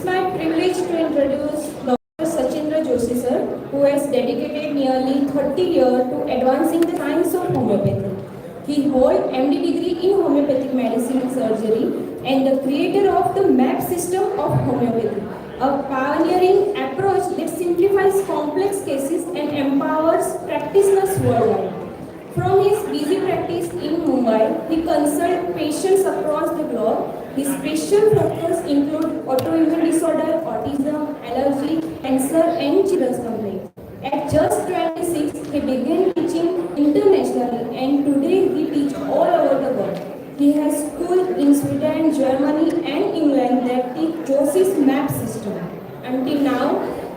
my privilege to introduce Dr. Sachindra Joshi sir, who has dedicated nearly 30 years to advancing the science of homeopathy. He holds MD degree in homeopathic medicine and surgery and the creator of the MAP system of homeopathy, a pioneering approach that simplifies complex cases and empowers practitioners worldwide. From his busy practice in Mumbai, he consults patients across the globe. His special focus include autoimmune disorder, autism, allergy, cancer, and children's complaints. At just 26, he began teaching internationally, and today he teaches all over the world. He has schools in Sweden, Germany, and England that teach Joshi's MAP system. Until now,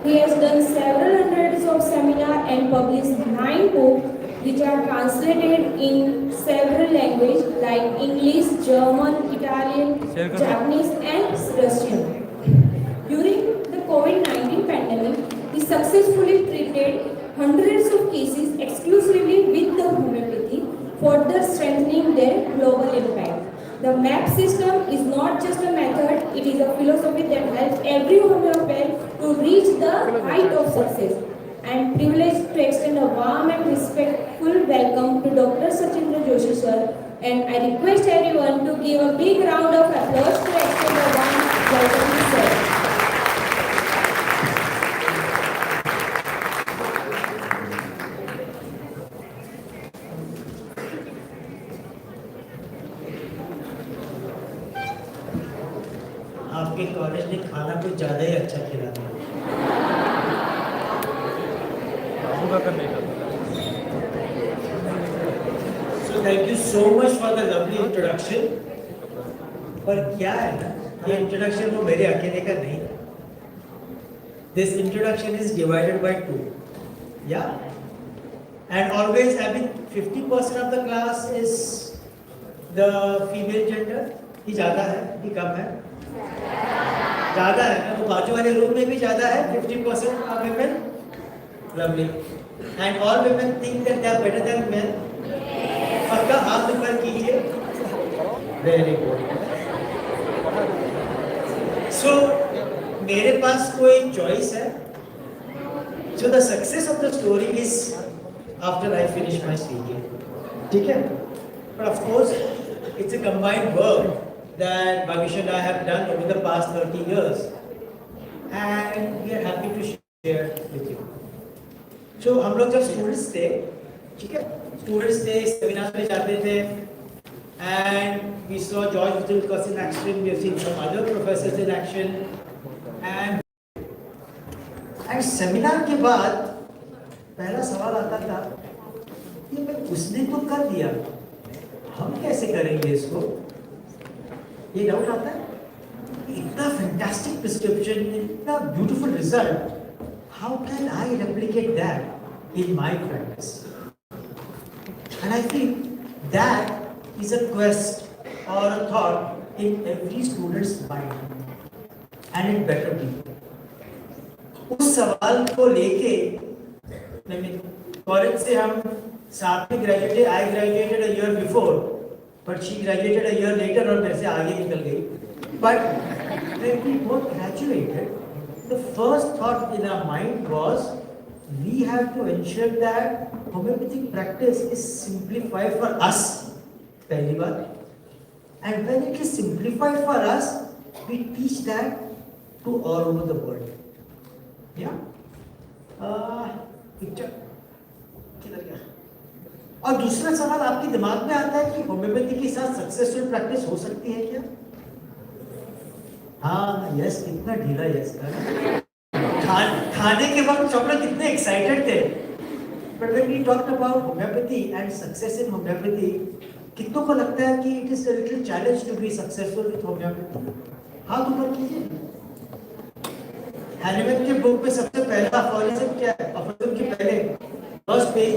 he has done several hundreds of seminars and published 9 books, which are translated in several languages like English, German, Italian, Japanese, and Russian. During the COVID-19 pandemic, he successfully treated hundreds of cases exclusively with the homeopathy, further strengthening their global impact. The MAP system is not just a method, it is a philosophy that helps every homeopath to reach the height of success. I am privileged to extend a warm and respectful welcome to Dr. Sachindra Joshi sir, and I request everyone to give a big round of applause to extend a warm welcome to sir. आपके college ने खाना कुछ ज़्यादा ही अच्छा खिलाया। So thank you so much for the lovely introduction. पर क्या है ना, ये introduction वो मेरे अकेले का नहीं। This introduction is divided by 2. Yeah. And always I mean 50% of the class is the female gender. ये ज़्यादा है, ये कम है? ज़्यादा है ना, तो बाजू वाले रूम में भी ज़्यादा है, 50% of women. Lovely. And all women think that they are better than men. पक्का हाथ ऊपर कीजिए. Very good. So मेरे पास कोई choice है. So the success of the story is after I finish my speaking. ठीक है? But of course, it's a combined work that Bhavish and I have done over the past 30 years, and we are happy to share with you. So हम लोग जब students थे, ठीक है, students थे, seminar में जाते थे, and we saw George Vilkas in action, we have seen some other professors in action, and seminar के बाद पहला सवाल आता था कि मैं उसने तो कर दिया, हम कैसे करेंगे इसको? ये डाउट आता है। इतना फैंटास्टिक प्रिस्क्रिप्शन, इतना beautiful result, how can I replicate that in my practice? And I think that is a quest or a thought in every student's mind, and it better be. उस सवाल को लेके college से हम साथ में graduated, I graduated a year before, but she graduated a year later और मेरे से आगे निकल गई. But when we both graduated, the first thought in our mind was we have to ensure that homeopathic practice is simplified for us, पहली बात, and when it is simplified for us, we teach that to all over the world. Yeah? Picture किधर गया? और दूसरा सवाल आपके दिमाग में आता है कि होम्योपैथी के साथ सक्सेसफुल प्रैक्टिस हो सकती है क्या? हाँ, यस, कितना ढीला यस था। खाने के वक्त चॉकलेट कितने एक्साइटेड थे। But when we talked about homeopathy and success in homeopathy, कितनों को लगता है कि it is a little challenge to be successful with homeopathy? हाथ ऊपर कीजिए। हैनिमैन के बुक में सबसे पहला अफोरिज्म क्या है? अफोरिज्म के पहले first page,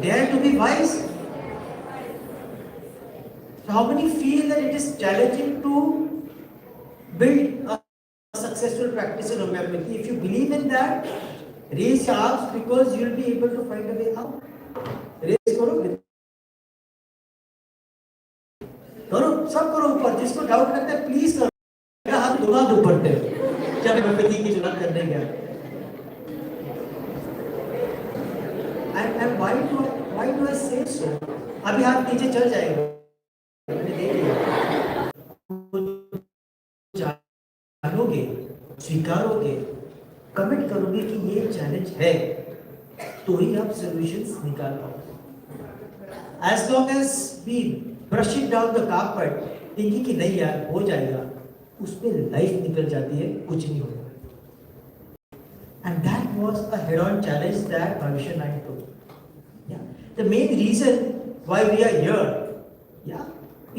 dare to be wise. So how many feel that it is challenging to build a successful practice in homeopathy? If you believe in that, raise your arms because you will be able to find a way out. Raise करो, करो, सब करो ऊपर. जिसको doubt लगता है please करो, मेरा हाथ दोनों हाथ ऊपर थे जब होम्योपैथी की चुनाव करने गया। And why do I say so? अभी हाथ नीचे चल जाएगा, मैंने देख लिया। जानोगे, स्वीकारोगे, कमिट करोगे कि ये चैलेंज है, तो ही आप सॉल्यूशंस निकाल पाओगे। As long as we brush it down the carpet, thinking कि नहीं यार हो जाएगा, उसमें लाइफ निकल जाती है, कुछ नहीं होगा। And that was a head-on challenge that Bhavishya Naik took. Yeah. The main reason why we are here, yeah,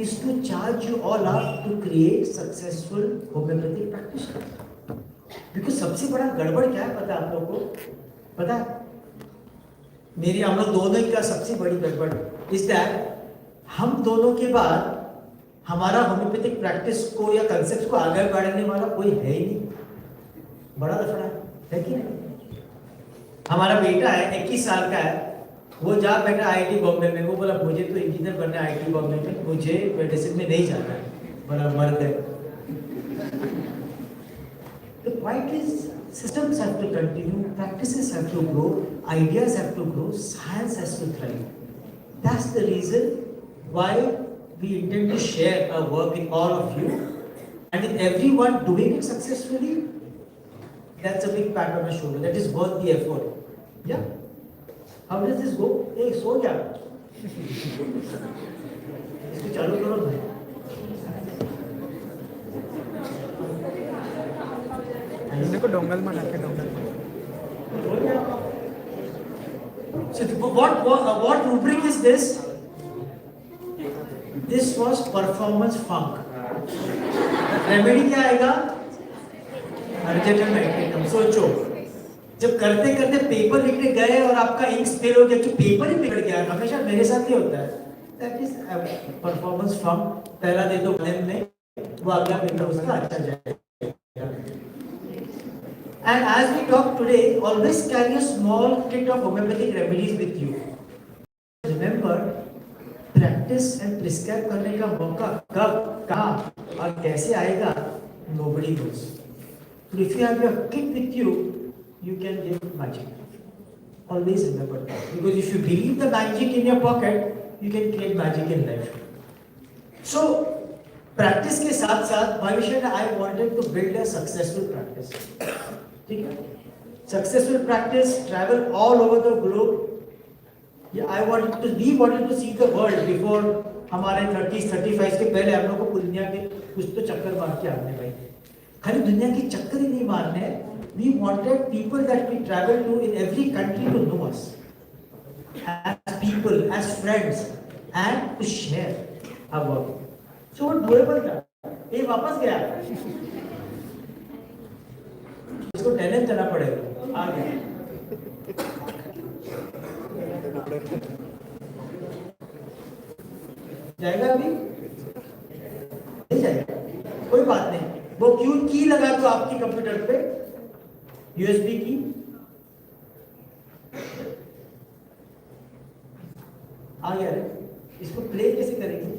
is to charge you all up to create successful homeopathic practitioners. Because सबसे बड़ा गड़बड़ क्या है पता है आप लोगों को? पता है? मेरी हम लोग दोनों का सबसे बड़ी गड़बड़ is that हम दोनों के बाद हमारा होम्योपैथिक प्रैक्टिस को या कंसेप्ट को आगे बढ़ाने वाला कोई है ही नहीं। बड़ा लफड़ा है कि नहीं? हमारा बेटा है 21 साल का है, वो जा बैठा आईआईटी बॉम्बे में, वो बोला मुझे तो इंजीनियर बनना है आईआईटी बॉम्बे में, मुझे मेडिसिन में नहीं जाना है, बड़ा मर्द है। The point is, systems have to continue, practices have to grow, ideas have to grow, science has to thrive. That's the reason why we intend to share our work with all of you, and with everyone doing it successfully. That's a big pat on the shoulder. That is worth the effort. Yeah. How does this go? Hey, सो क्या? इसको चालू करो ना। इनको dongle में रखे dongle. So what rubric is this? This was performance funk. Remedy क्या आएगा? अर्जेंटम सोचो, जब करते करते पेपर लिखने गए और आपका इंक स्पिल हो गया कि पेपर ही बिगड़ गया, हमेशा मेरे साथ ही होता है। That is performance funk। पहला दे दो में, वो अगला पेपर उसका अच्छा जाएगा। And as we talk today, always carry a small kit of homeopathic remedies with you. Remember, practice and prescribe करने का मौका कब, कहाँ और कैसे आएगा, nobody knows. But if you have your kit with you, you can get magic. Always remember that. Because if you believe the magic in your pocket, you can create magic in life. So, practice के साथ साथ Bhavishya and I wanted to build a successful practice. ठीक है? Successful practice, travel all over the globe. Yeah, we wanted to see the world before हमारे 30s, 35 के पहले हम लोग को दुनिया के कुछ तो चक्कर मार के आने भाई। खाली दुनिया की चक्कर ही नहीं मारने हैं। We wanted people that we travel to in every country to know us as people, as friends, and to share our work. So what doable था? ये वापस गया। इसको टैलेंट चला पड़ेगा। आ गया। जाएगा अभी? नहीं जाएगा। कोई बात नहीं। वो क्यू की लगा तो आपकी कंप्यूटर पे यूएसबी की आ गया है। इसको प्ले कैसे करेंगे?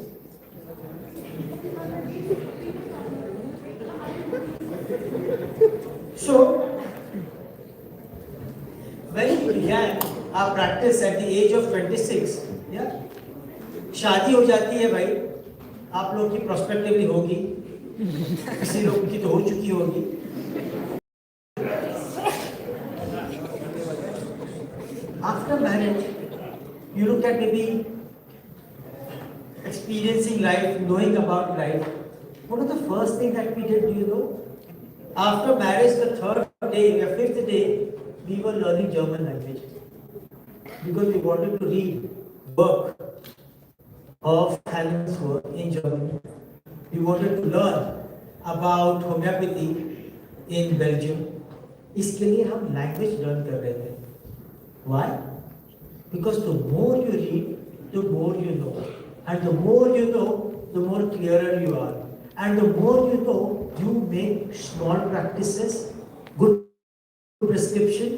So when we began our practice at the age of 26, yeah, शादी हो जाती है भाई, आप लोग की प्रोस्पेक्टिवली होगी, किसी लोग की तो हो चुकी होगी। After marriage, you look at maybe experiencing life, knowing about life. What was the first thing that we did? Do you know? After marriage, the third day or fifth day, we were learning German language because we wanted to read work of Hallen's work in Germany. We wanted to learn about homeopathy in Belgium. इसके लिए हम language learn कर रहे थे. Why? Because the more you read, the more you know, and the more you know, the more clearer you are, and the more you know, you make small practices, good prescription,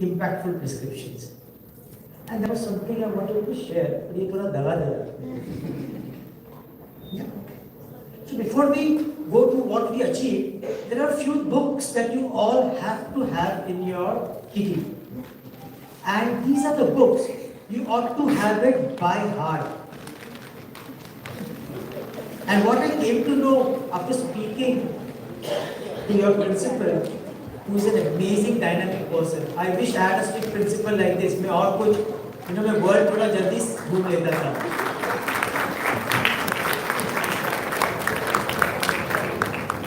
impactful prescriptions. And that was something I wanted to share. ये थोड़ा दगा दगा. So before we go to what we achieve, there are few books that you all have to have in your kitty. And these are the books you ought to have it by heart. And what I came to know after speaking to your principal, who is an amazing dynamic person. I wish I had a strict principal like this. मैं और कुछ मैं word थोड़ा जल्दी घूम लेता था.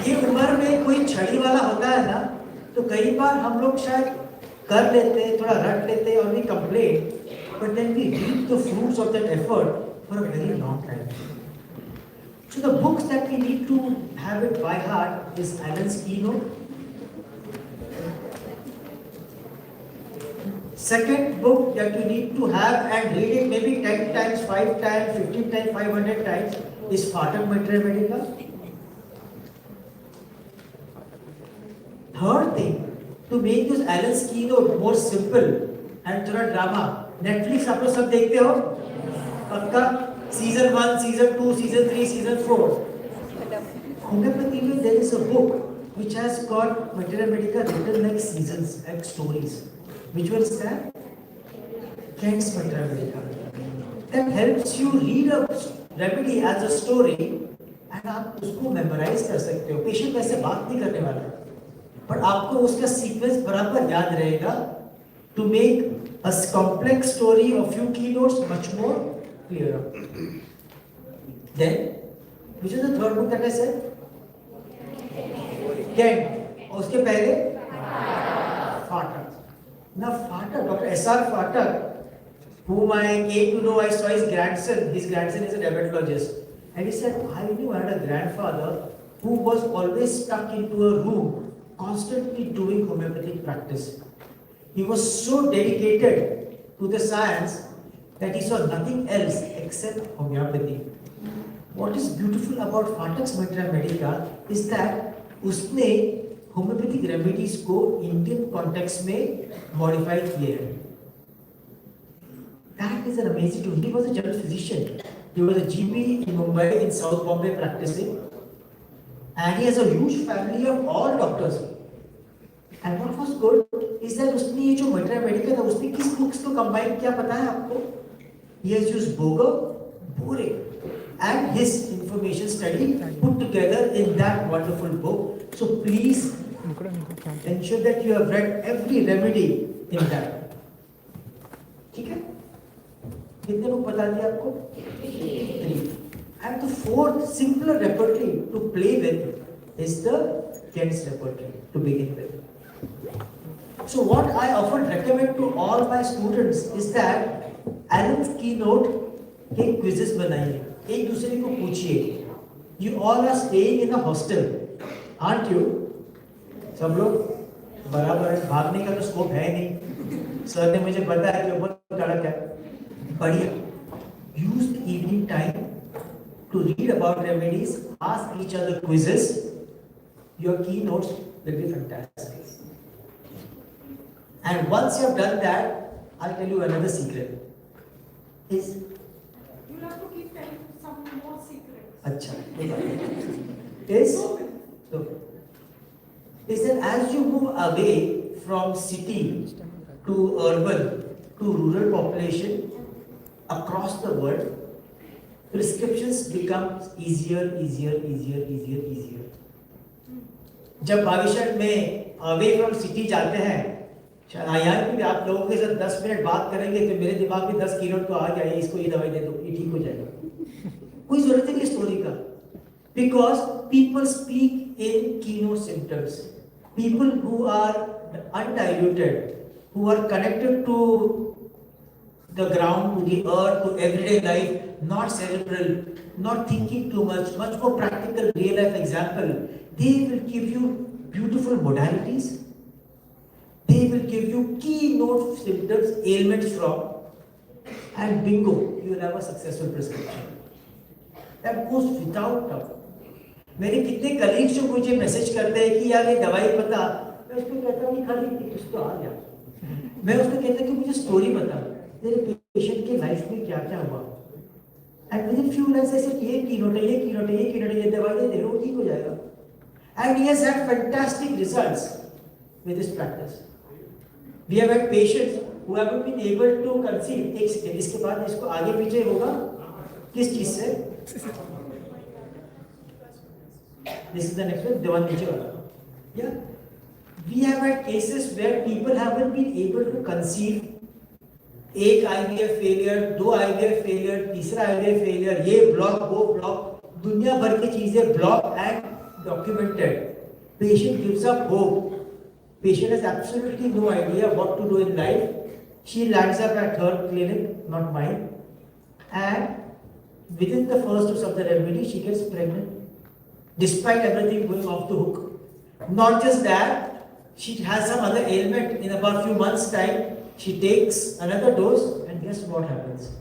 ये उम्र में कोई छड़ी वाला होता है ना, तो कई बार हम लोग शायद कर लेते हैं, थोड़ा रट लेते हैं और we complain, but then we reap the fruits of that effort for a very long time. So the books that we need to have it by heart is Allen's Keynote. Second book that you need to have and read it maybe 10 times, 5 times, 15 times, 500 times is Phatak Maitre Medica. Third thing, to make this Allen's Keynote more simple and थोड़ा drama, Netflix आप लोग सब देखते हो? पक्का? Season 1, Season 2, Season 3, Season 4. Homeopathy में there is a book which has got Maitre Medica written like seasons, like stories. Which one is that? Kent's Maitre Medica. That helps you read a remedy as a story and आप उसको memorize कर सकते हो. Patient वैसे बात नहीं करने वाला, but आपको उसका sequence बराबर याद रहेगा to make a complex story of few keynotes much more clearer. Then, which is the third book that I said? Kent. और उसके पहले Phatak. Now Phatak, Dr. S.R. Phatak, whom I came to know, I saw his grandson is a dermatologist. And he said, I knew I had a grandfather who was always stuck into a room, constantly doing homeopathic practice. He was so dedicated to the science that he saw nothing else except homeopathy. What is beautiful about Phatak's Maitre Medica is that उसने homeopathic remedies को Indian context में modify किए हैं. That is an amazing tool. He was a general physician. He was a GP in Mumbai, in South Bombay practicing, and he has a huge family of all doctors. And what was good is that उसने ये जो Maitre Medica था उसने किस books को combine किया पता है आपको? He has used Boger, Bore, and his information study put together in that wonderful book. So please ensure that you have read every remedy in that. ठीक है? कितने लोग बता दिए आपको? 3. And the fourth simpler repertory to play with is the Kent's repertory to begin with. So what I often recommend to all my students is that Allen's Keynote के quizzes बनाइए, एक दूसरे को पूछिए. You all are staying in a hostel, aren't you? सब लोग बराबर है, भागने का तो स्कोप है नहीं. सर ने मुझे बताया कि बहुत कड़क है. बढ़िया. Use the evening time to read about remedies, ask each other quizzes. Your keynotes will be fantastic. And once you have done that, I'll tell you another secret. Is you'll have to keep telling some more secrets. अच्छा. Is that as you move away from city to urban to rural population across the world, prescriptions become easier. जब भविष्य में away from city जाते हैं, शायद भी आप लोगों के साथ 10 मिनट बात करेंगे तो मेरे दिमाग में 10 किलो तो आ गया, इसको ये दवाई दे दो, ये ठीक हो जाएगा. कोई जरूरत नहीं स्टोरी का, because people speak in keynote symptoms. People who are undiluted, who are connected to the ground, to the earth, to everyday life, not cerebral, not thinking too much more practical real life example. They will give you beautiful modalities. They will give you keynote symptoms, ailments from, and bingo, you will have a successful prescription. That goes without doubt. मेरे कितने colleagues जो मुझे message करते हैं कि यार ये दवाई बता, मैं उसको कहता हूँ कि खाली उसको आ गया. मैं उसको कहता हूँ कि मुझे स्टोरी बता, तेरे पेशेंट के लाइफ में क्या क्या हुआ. And with in few months ऐसे ये की नोट है, ये की नोट है, ये की नोट है, ये दवाई दे वो ठीक हो जाएगा. And he has had fantastic results with this practice. We have had patients who have been able to conceive. एक सेकेंड, इसके बाद इसको आगे पीछे होगा किस चीज से? This is the next one, the one नीचे वाला. Yeah. We have had cases where people haven't been able to conceive. एक IVF फेलियर, दो IVF फेलियर, तीसरा IVF फेलियर, ये ब्लॉक, वो ब्लॉक, दुनिया भर की चीजें block and documented. Patient gives up hope. Patient has absolutely no idea what to do in life. She lands up at her clinic, not mine, and within the first use of the remedy, she gets pregnant, despite everything going off the hook. Not just that, she has some other ailment. In about few months' time, she takes another dose, and guess what happens?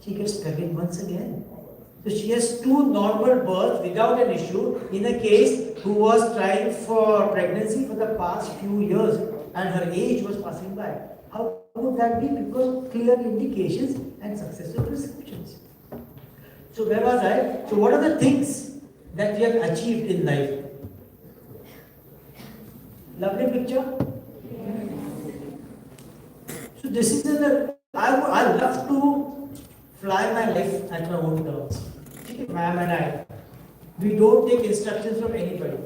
She gets pregnant once again. So she has two normal births without an issue in a case who was trying for pregnancy for the past few years and her age was passing by. How would that be? Because clear indications and successful prescriptions. So where was I? So what are the things that we have achieved in life? Lovely picture. So this is I love to fly my life at my own terms. Ma'am and I, we don't take instructions from anybody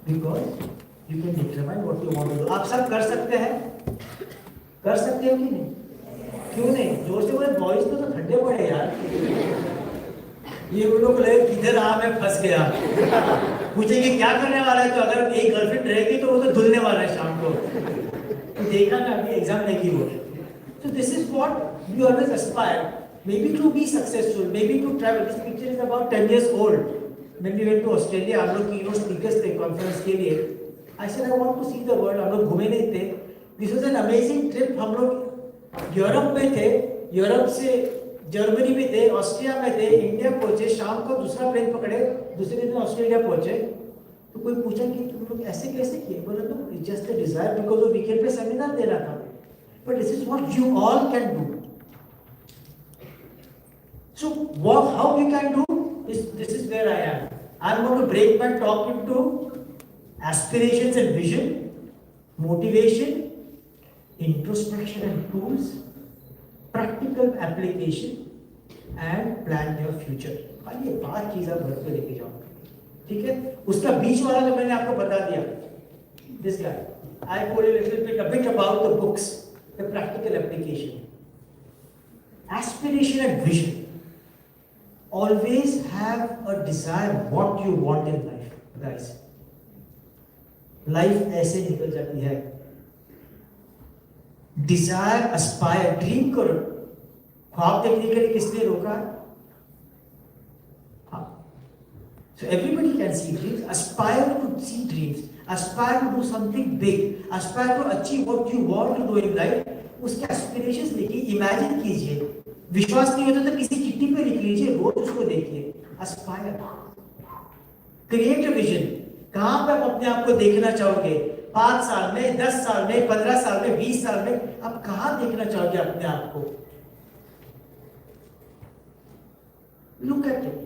because you can determine what you want to do. आप सब कर सकते हैं, कर सकते हो कि नहीं? क्यों नहीं? जोर से बोले, बॉयज तो ठंडे पड़े यार. ये वो लोग लगे किधर आ मैं फंस गया. पूछेंगे क्या करने वाला है, तो अगर एक गर्लफ्रेंड रहेगी तो वो तो धुलने वाला है शाम को. तो देखा ना अभी एग्जाम नहीं की वो. So this is what we always aspire. Maybe to be successful, maybe to travel. This picture is about 10 years old. When we went to Australia, हम लोग keynote speakers थे conference के लिए. I said I want to see the world. हम लोग घूमे नहीं थे. This was an amazing trip. हम लोग यूरोप में थे, यूरोप से जर्मनी में थे, ऑस्ट्रिया में थे, इंडिया पहुंचे, शाम को दूसरा प्लेन पकड़े, दूसरे दिन ऑस्ट्रेलिया पहुंचे. तो कोई पूछा कि तुम लोग ऐसे कैसे किए? बोला तो it's just a desire because वो वीकेंड पे सेमिनार देना था. But this is what you all can do. So how we can do this is where I am. I'm going to break my talk into aspirations and vision, motivation, introspection and tools, practical application, and plan your future. ये 5 चीजें भर के लेके जाओ, ठीक है? उसका बीच वाला तो मैंने आपको बता दिया. This guy, I told you a bit about the books, the practical application, aspiration and vision. Always have a desire what you want in life, guys. Life ऐसे निकल जाती है. Desire, aspire, dream करो. ख्वाब देखने के लिए किसने रोका? हाँ. So everybody can see dreams. Aspire to see dreams. Aspire to do something big. Aspire to achieve what you want to do in life. उसके aspirations लिखिए, imagine कीजिए. विश्वास नहीं होता तो किसी चिट्ठी पे लिख लीजिए, रोज उसको देखिए. Aspire. Create a vision. कहां पे आप अपने आप को देखना चाहोगे? 5 साल में, 10 साल में, 15 साल में, 20 साल में, आप कहां देखना चाहोगे अपने आप को? Look at it.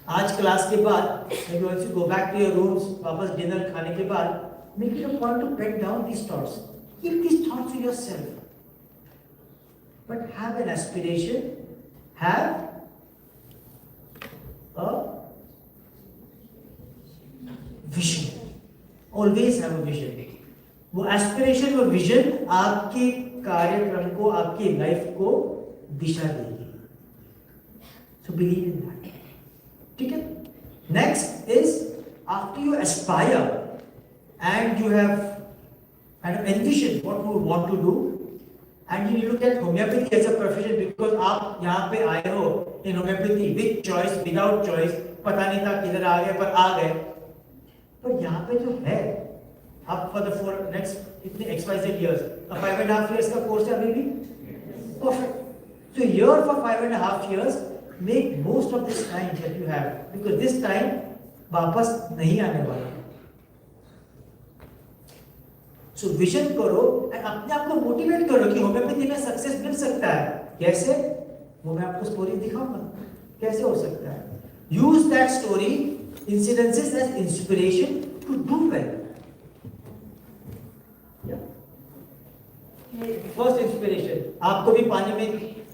आज क्लास के बाद, when you go back to your rooms, वापस डिनर खाने के बाद, make it a point to pen down these thoughts. Keep these thoughts to yourself. But have an aspiration, have a vision. Always have a vision. वो aspiration, वो vision आपके कार्यक्रम को, आपकी लाइफ को दिशा देगी. So believe in that. ठीक है? Next is after you aspire and you have and envision what you want to do. And you look at homeopathy as a profession because आप यहाँ पे आए हो in homeopathy with choice, without choice, पता नहीं था किधर आ गए पर आ गए. पर यहाँ पे जो है, आप for the next इतने XYZ years, 5.5 years का कोर्स है अभी भी, perfect. So here for 5.5 years, make most of this time that you have because this time वापस नहीं आने वाला. So विजन करो और अपने आप को मोटिवेट करो कि होम्योपैथी में सक्सेस मिल सकता है. कैसे? वो मैं आपको स्टोरी दिखाऊंगा कैसे हो सकता है. Use that story incidences as inspiration to do well. First inspiration, आपको भी पानी में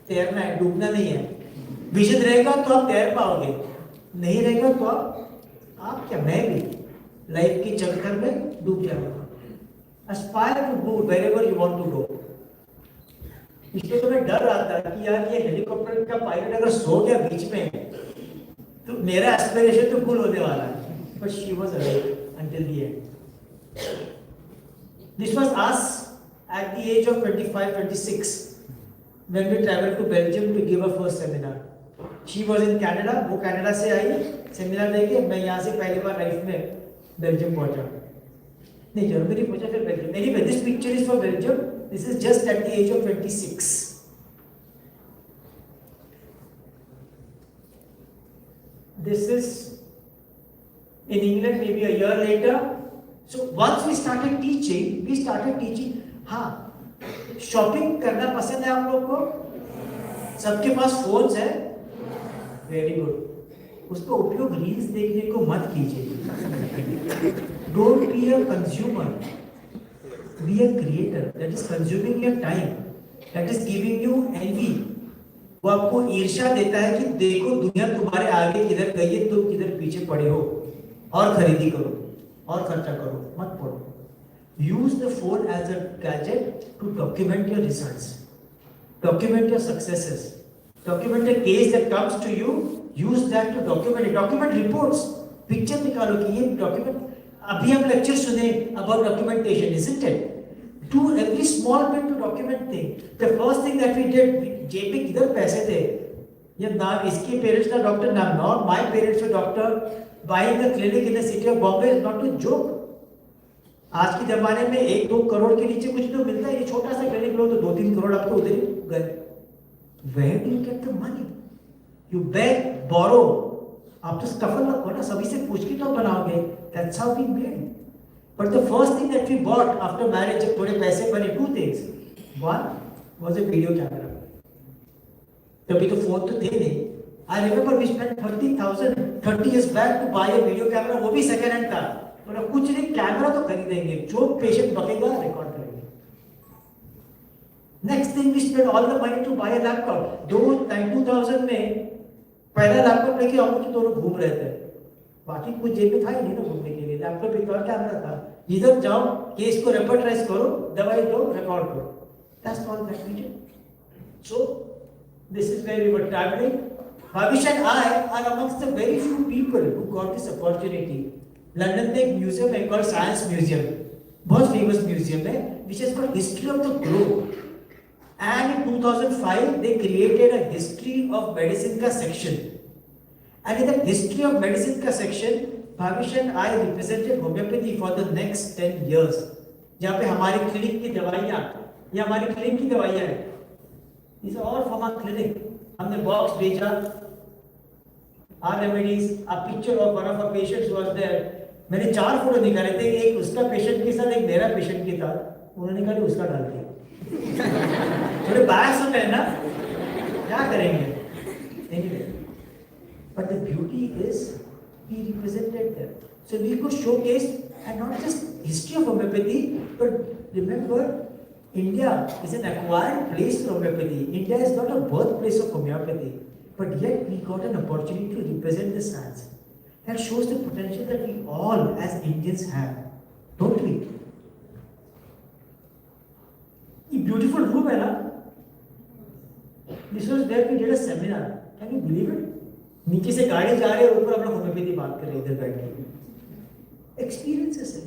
तैरना है, डूबना नहीं है. विजन रहेगा तो आप तैर पाओगे, नहीं रहेगा तो आप क्या, मैं भी लाइफ की चक्कर में डूब जाऊंगा. Aspire to go wherever you want to go. इसलिए तो मैं डर रहा था कि यार ये हेलीकॉप्टर का पायलट अगर सो गया बीच में तो मेरा एस्पिरेशन तो फुल होने वाला है. But she was awake until the end. This was us at the age of 25-26 when we traveled to Belgium to give our first seminar. She was in Canada, वो कनाडा से आई seminar देके. मैं यहाँ से पहली बार लाइफ में Belgium पहुंचा, नहीं जर्मनी पहुंचा फिर Belgium. Anyway, this picture is for Belgium. This is just at the age of 26. This is in England maybe a year later. So once we started teaching. हाँ, शॉपिंग करना पसंद है आप लोग को? सबके पास फोन्स है, वेरी गुड. उसका उपयोग रील्स देखने को मत कीजिए. Don't be a consumer, be a creator. That is consuming your time, that is giving you envy. वो आपको ईर्ष्या देता है कि देखो दुनिया तुम्हारे आगे किधर गई है, तुम किधर पीछे पड़े हो. और खरीदी करो और खर्चा करो, मत पढ़ो. Use the phone as a gadget to document your results, document your successes, document a case that comes to you. Use that to document it. Document reports. Picture निकालो कि ये document. अभी हम lecture सुने about documentation, isn't it? Do every small bit to document thing. The first thing that we did, जेब में किधर पैसे थे? ये नाम इसके parents का doctor नाम, not my parents were doctor. Buying a clinic in the city of Bombay is not a joke. आज के जमाने में 1-2 करोड़ के नीचे कुछ तो मिलता है. ये छोटा सा क्लिनिक लो तो 2-3 करोड़ आपको उधर ही गए. Where do you get the money? You beg, borrow. आप तो स्कफल रखो ना, सभी से पूछ के तो बनाओगे. That's how we made. But the first thing that we bought after marriage, जब थोड़े पैसे बने, 2 things. One was a video camera. तभी तो फोन तो थे नहीं. I remember we spent 30 years back to buy a video camera. वो भी सेकेंड हैंड था. और कुछ नहीं, कैमरा तो खरीदेंगे, जो पेशेंट बकेगा रिकॉर्ड करेंगे. Next thing we spend all the money to buy a laptop. 2000 में पहला लैपटॉप लेके हम लोग दोनों घूम रहे थे. बाकी कुछ जेब में था ही नहीं ना घूमने के लिए. लैपटॉप एक और कैमरा था. इधर जाओ, केस को रेपर्टाइज करो, दवाई दो, रिकॉर्ड करो. That's all that we did. So this is where we were travelling. Bhavish and I are amongst the very few people who got this opportunity. London में एक म्यूजियम है कॉल्ड साइंस म्यूजियम, बहुत famous museum है, which is for history of the globe. And in 2005 they created a history of medicine का section. And in the history of medicine का section, Bhavish and I represented homeopathy for the next 10 years. जहाँ पे हमारी clinic की दवाइयाँ, ये हमारी clinic की दवाइयाँ हैं. These are all from our clinic. हमने बॉक्स भेजा, our remedies, a picture of one of our patients was there. मैंने 4 फोटो निकाले थे, एक उसका पेशेंट के साथ, एक मेरा पेशेंट के साथ. उन्होंने निकाले, उसका डाल दिया. थोड़े बायस होते हैं ना, क्या करेंगे? Anyway, but the beauty is we represented them, so we could showcase and not just history of homeopathy, but remember India is an acquired place for homeopathy. India is not a birthplace of homeopathy, but yet we got an opportunity to represent the science. That shows the potential that we all as Indians have, don't we? ये beautiful room है ना? This was where we did a seminar. Can you believe it? नीचे से गाड़ी जा रही है, ऊपर हम लोग होम्योपैथी बात कर रहे हैं इधर बैठ के. Experiences है.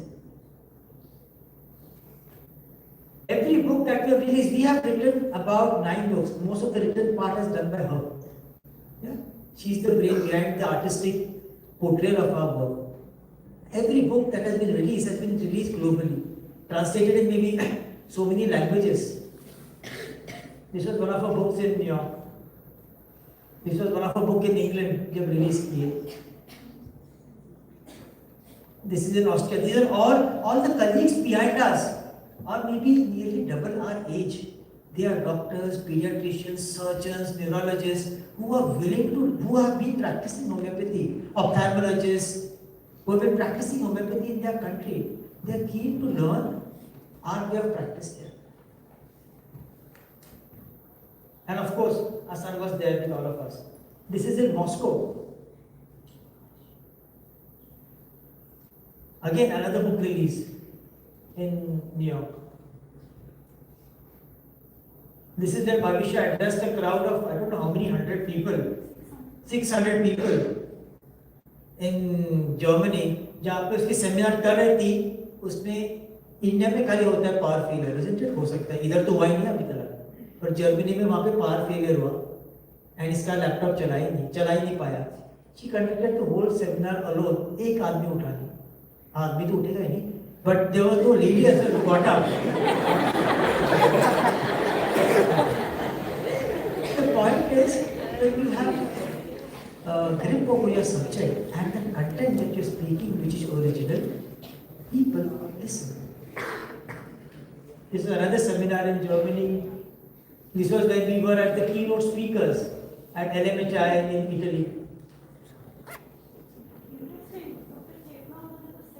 Every book that we have released, we have written about 9 books. Most of the written part is done by her. Yeah, she's the brain behind the artistic portrayal of our work. Every book that has been released globally, translated in maybe so many languages. This was one of our books in New York. This was one of our book in England, we have released here. This is in Austria. These are all the colleagues behind us, or maybe nearly double our age. They are doctors, pediatricians, surgeons, neurologists who are who have been practicing homeopathy, ophthalmologists who have been practicing homeopathy in their country. They are keen to learn our way of practice here. And of course, Asan was there with all of us. This is in Moscow. Again, another book release in New York. This is where Bhavisha addressed a crowd of I don't know how many 100 people, 600 people in Germany. जहाँ पे उसकी seminar कर रही थी, उसमें India में खाली होता है पावर फेलियर, isn't it? हो सकता है, इधर तो हुआ ही नहीं अभी तक, पर जर्मनी में वहाँ पे पावर फेलियर हुआ, एंड इसका लैपटॉप चला ही नहीं पाया. She conducted the whole seminar alone. एक आदमी उठा नहीं, आदमी तो उठेगा ही नहीं, but there was no lady as well who got up. The point is that you have grip over your subject and the content that you're speaking, which is original, people listen. This was another seminar in Germany. This was when we were at the keynote speakers at LMHI in Italy.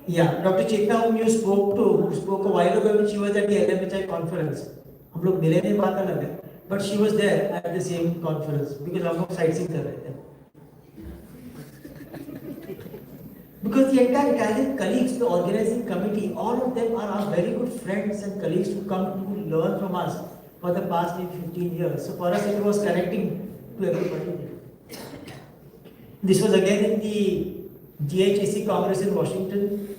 Yeah, Dr. Chetna, whom you spoke to, who spoke a while ago when she was at the LMHI conference. हम लोग मिले नहीं, बात अलग है, but she was there at the same conference because हम लोग sightseeing कर रहे थे. Because the entire Italian colleagues, the organizing committee, all of them are our very good friends and colleagues who come to learn from us for the past 15 years. So for us, it was connecting to everybody. This was again in the GHAC Congress in Washington.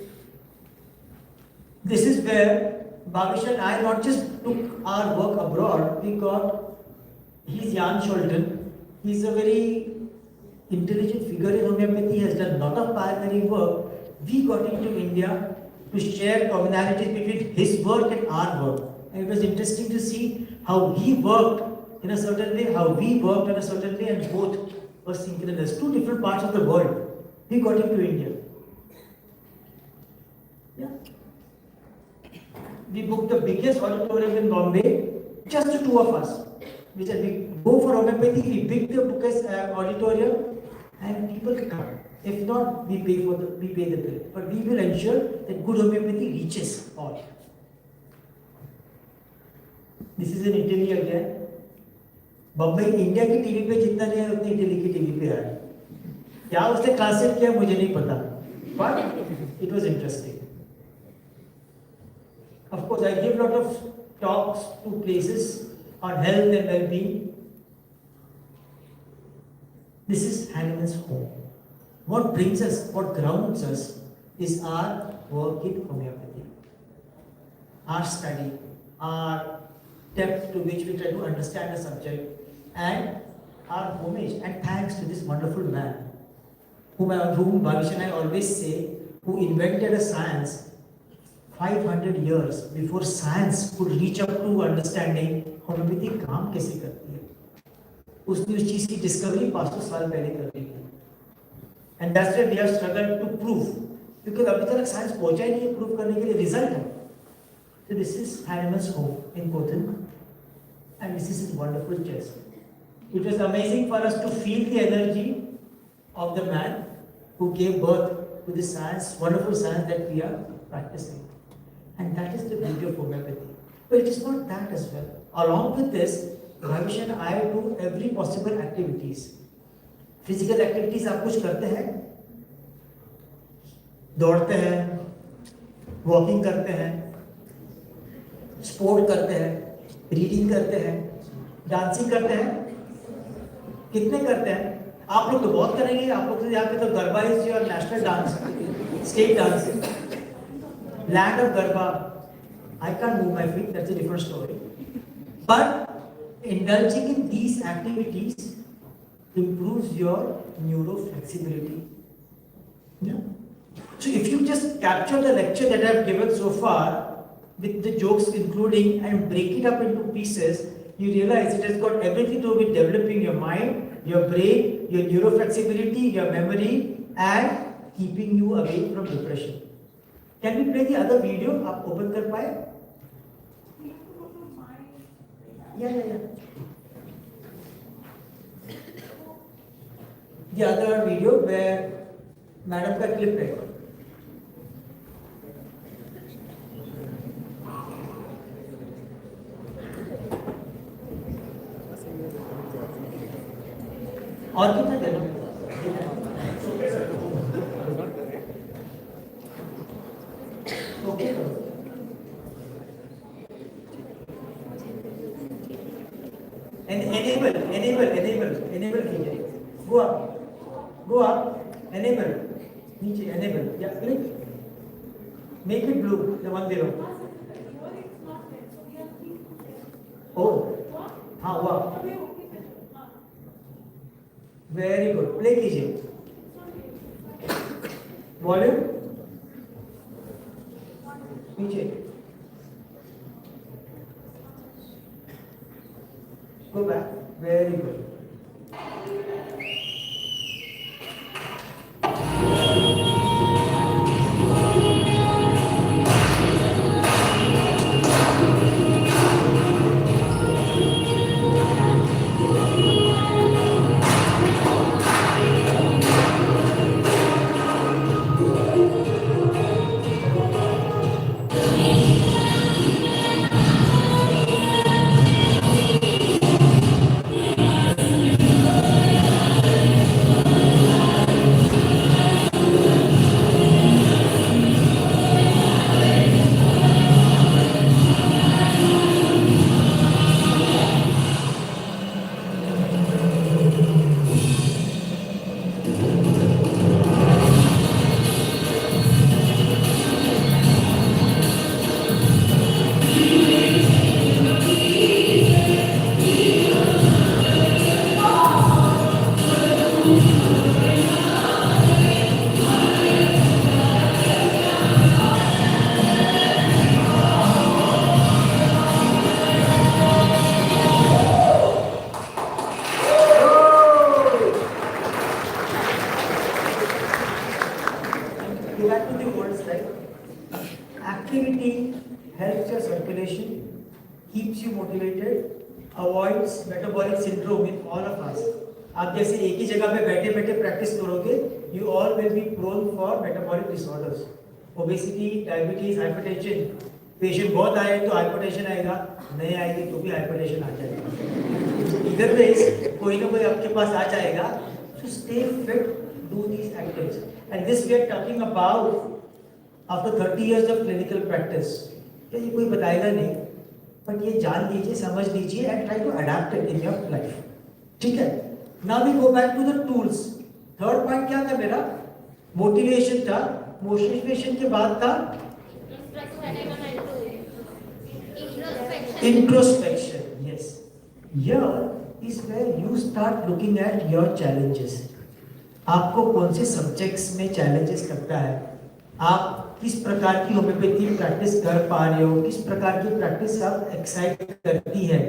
This is where Bhavish and I not just took our work abroad, we got, he's Jan Scholten, he's a very intelligent figure in homeopathy, he has done a lot of pioneering work. We got into India to share commonalities between his work and our work. And it was interesting to see how he worked in a certain way, how we worked in a certain way, and both were synchronous. Two different parts of the world. We got into India. Yeah. We booked the biggest auditorium in Bombay, just the two of us. We said we go for homeopathy, we pick the biggest auditorium, and people come. If not, we pay the bill. But we will ensure that good homeopathy reaches all. This is in Italy again. Bombay India की TV पे जितना नहीं है उतनी Italy की TV पे आया. क्या उसने ट्रांसलेट किया मुझे नहीं पता, but it was interesting. Of course, I give a lot of talks to places on health and well-being. This is Hahnemann's home. What brings us, what grounds us, is our work in homeopathy, our study, our depth to which we try to understand the subject, and our homage and thanks to this wonderful man, whom Bhavish and I always say, who invented a science 500 years before science could reach up to understanding homeopathy काम कैसे करती है. उसने उस चीज की discovery 500 साल पहले कर दी थी. And that's why we have struggled to prove, because अभी तक साइंस पहुंचा ही नहीं है प्रूव करने के लिए. रिजल्ट है. So this is Hahnemann's home in Cothen, and this is his wonderful chest. It was amazing for us to feel the energy of the man who gave birth to this science, wonderful science that we are practicing. And that is the beauty of homeopathy. But it is not that as well. Along with this, Bhavish and I do every possible activities. Physical activities आप कुछ करते हैं, दौड़ते हैं, walking करते हैं, sport करते हैं, रीडिंग करते हैं, डांसिंग करते हैं. कितने करते हैं? आप लोग तो बहुत करेंगे. आप लोग यहाँ पे तो garba is your national dance, state dance, land of garba. I can't move my feet, that's a different story. But indulging in these activities improves your neuroflexibility. Yeah. So if you just capture the lecture that I have given so far, with the jokes including, and break it up into pieces, you realize it has got everything to do with developing your mind, your brain, your neuroflexibility, your memory, and keeping you away from depression. Can we play the other video? आप open कर पाए? Yeah. The other video where madam का clip है. और कितना देना? Okay. Enable कीजिए. Go up. Enable. नीचे enable. Yeah, click. Make it blue. The one below. Oh. हाँ हुआ. Very good. Play कीजिए. Volume. नीचे. Go back. Very good. Go back to the old slide. Activity helps your circulation, keeps you motivated, avoids metabolic syndrome in all of us. आप जैसे एक ही जगह पे बैठे बैठे प्रैक्टिस करोगे, you all will be prone for metabolic disorders, obesity, diabetes, hypertension. Patient बहुत आए तो हाइपरटेंशन आएगा, नहीं आएगी तो भी हाइपरटेंशन आ जाएगा. इधर में कोई ना कोई आपके पास आ जाएगा. So stay fit, do these activities. And this we are talking about after 30 years of clinical practice. क्या ये कोई बताएगा नहीं, but ये जान लीजिए, समझ लीजिए and try to adapt it in your life. ठीक है? Now we go back to the tools. Third point क्या था मेरा? Motivation था. Motivation के बाद था introspection. Yes. Here is where you start looking at your challenges. आपको कौन से सब्जेक्ट्स में चैलेंजेस लगता है, आप किस प्रकार की होम्योपैथी प्रैक्टिस कर पा रहे हो, किस प्रकार की प्रैक्टिस आप एक्साइट करती है,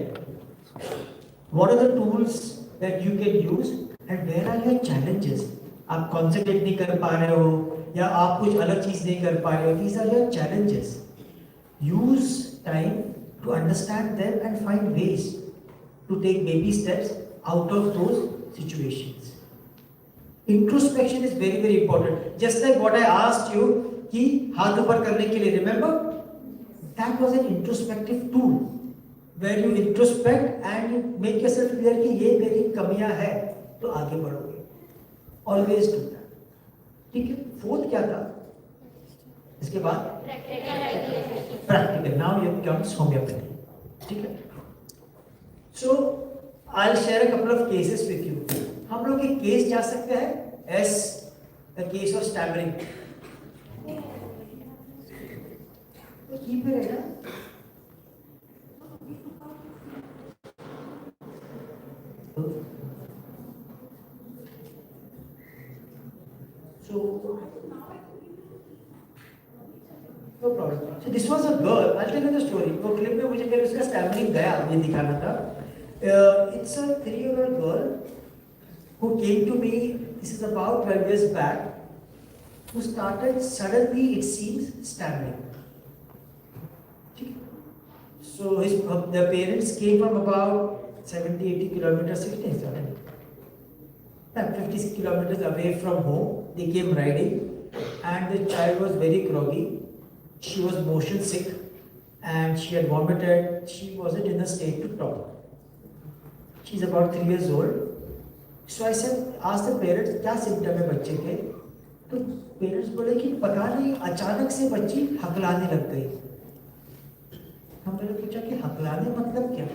what are the tools that you can use and where are your challenges. आप कॉन्सेंट्रेट नहीं कर पा रहे हो या आप कुछ अलग चीज नहीं कर पा रहे हो, these are your challenges. Use time to understand them and find ways to take baby steps out of those situations. Introspection is very very important. Just like what I asked you कि हाथ ऊपर करने के लिए, remember that was an introspective tool where you introspect and you make yourself clear कि ये मेरी कमियां है तो आगे बढ़ोगे. Always do that. ठीक है. फोर्थ क्या था इसके बाद? Practical. Now here comes homeopathy. ठीक है. So I'll share a couple of cases with you. हम लोग एक केस जा सकते हैं. S the case of stammering. की पे रहेगा. No problem. So this was a girl. I'll tell you the story. वो क्लिप में मुझे पहले उसका स्टैमरिंग गया ये दिखाना था. It's a 3-year-old girl who came to me, this is about 12 years back, who started suddenly, it seems, stammering. So the parents came from about 70-80 kilometers, 60, 70, 50 kilometers away from home. They came riding, and the child was very groggy. She was motion sick, and she had vomited. She wasn't in a state to talk. She's about 3 years old. So I said, ask the parents, क्या symptom है बच्चे के? तो parents बोले कि पता नहीं अचानक से बच्ची हकलाने लग गई। हमने पूछा कि हकलाने मतलब क्या?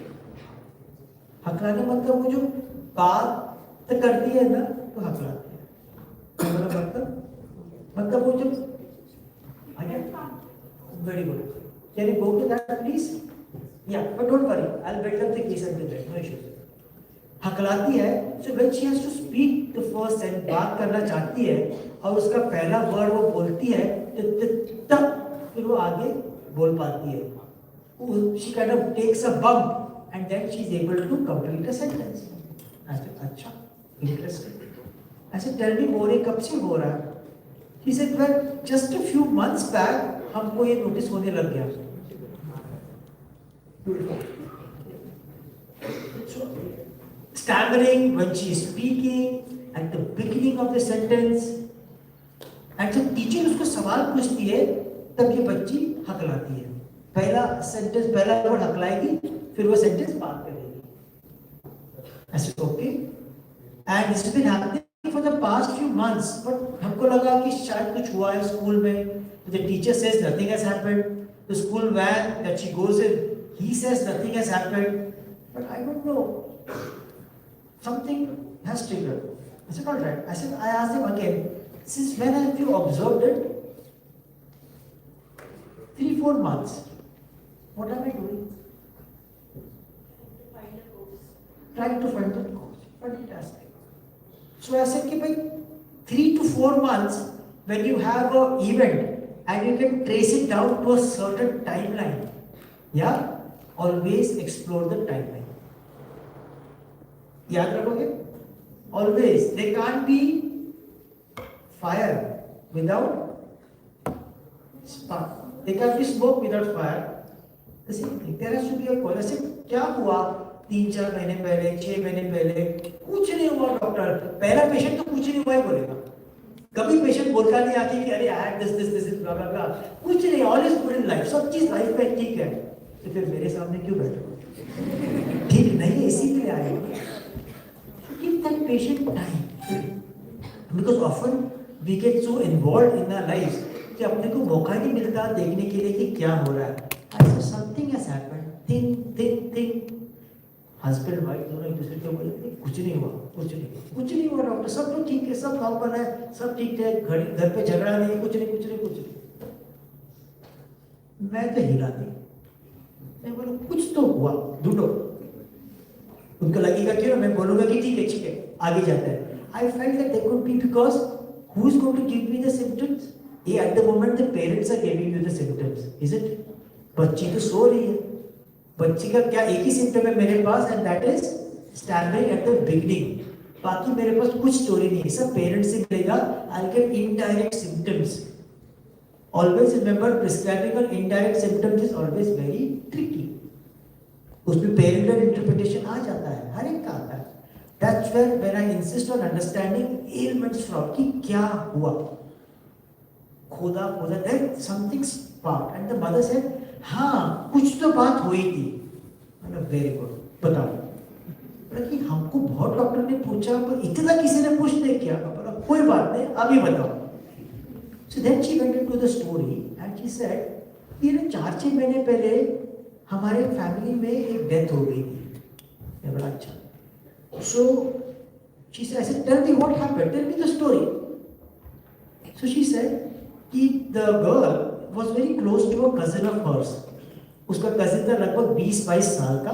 हकलाने मतलब वो जो बात करती है ना तो हकलाती है। मतलब वो जो very good. Can you go to that please? Yeah, but don't worry. I'll build up the case until then. No issues. हकलाती है, so when she has to speak the first and बात करना चाहती है और उसका पहला वर्ड वो बोलती है तब फिर वो आगे बोल पाती है. She kind of takes a bump and then she is able to complete a sentence. I said, अच्छा, interesting. I said, tell me more, ये कब से हो रहा है? He said, well, just a few months back हमको ये notice होने लग गया. So, stammering when she is speaking at the beginning of the sentence, and जब टीचर उसको सवाल पूछती है तब ये बच्ची हकलाती है. पहला सेंटेंस पहला वर्ड हकलाएगी, फिर वो सेंटेंस बात करेगी. ऐसे okay. And this has been happening for the past few months, but हमको लगा कि शायद कुछ हुआ है स्कूल में. The teacher says nothing has happened. The school van that she goes in, he says nothing has happened. But I don't know. Something has triggered. I said, all right. I asked him again, since when have you observed it? 3-4 months. What am I doing? Trying to find the cause. Fantastic. So I said, कि 3 to 4 months, when you have an event and you can trace it down to a certain timeline, yeah, always explore the timeline. याद रखोगे? Always. There can't be fire without spark. There can't be smoke without fire. The same thing. There has to be a cause. ऐसे क्या हुआ 3-4 महीने पहले, 6 महीने पहले? कुछ नहीं हुआ डॉक्टर. पहला पेशेंट तो कुछ नहीं हुआ ही बोलेगा. कभी पेशेंट बोलता नहीं आके कि अरे I had this blah blah blah. कुछ नहीं. All is good in life. सब चीज लाइफ में ठीक है. तो फिर मेरे सामने क्यों बैठे? ठीक नहीं, इसीलिए आए. Give that patient time, because often we get so involved in our lives कि अपने को मौका नहीं मिलता देखने के लिए कि क्या हो रहा है. I said something has happened. Think. Husband wife दोनों एक दूसरे को बोले कुछ नहीं हुआ डॉक्टर, सब तो ठीक है, सब नॉर्मल है, सब ठीक है, घर पे झगड़ा नहीं, कुछ नहीं. मैं तो हिला नहीं. मैं बोला कुछ तो हुआ, ढूंढो. उनको लगेगा क्यों मैं बोलूंगा कि ठीक है आगे जाता है. I felt that there could be because who is going to give me the symptoms? At the moment the parents are giving you the symptoms, is it? बच्ची तो सो रही है. बच्ची का क्या एक ही सिम्टम है मेरे पास, and that is stammering at the beginning. बाकी मेरे पास कुछ स्टोरी नहीं है, सब पेरेंट्स से मिलेगा. I'll get indirect symptoms. Always remember, prescribing on indirect symptoms is always very tricky. उसमें पेरेंटल इंटरप्रिटेशन आ जाता है, हर एक का आता है. That's when I insist on understanding ailments from कि क्या हुआ. खोदा then something sparked and the mother said हाँ कुछ तो बात हुई थी. मतलब very good, बताओ. कि हमको बहुत डॉक्टर ने पूछा पर इतना किसी ने पूछ नहीं किया. बोला कोई बात नहीं, अभी बताओ. So then she went into the story and she said ये 4-6 महीने पहले हमारे फैमिली में एक डेथ हो गई थी. मैं बोला अच्छा. So she said, I said, tell me what happened, tell me the story. So she said कि the girl was very close to a cousin of hers. उसका cousin था लगभग 20-22 साल का,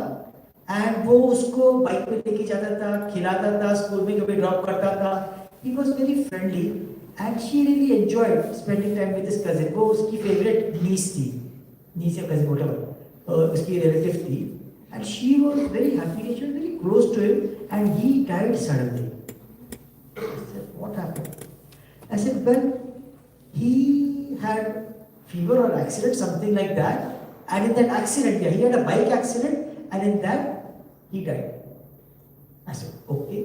and वो उसको बाइक पे लेके जाता था, खिलाता था, स्कूल में कभी ड्रॉप करता था. He was very friendly and she really enjoyed spending time with his cousin. वो उसकी favorite niece थी, niece या cousin whatever. उसकी रिलेटिव थी, and she was very happy, she was very close to him, and he died suddenly. I said, what happened? I said, well, he had fever or accident, something like that, and in that accident, he had a bike accident, and in that he died. I said, okay.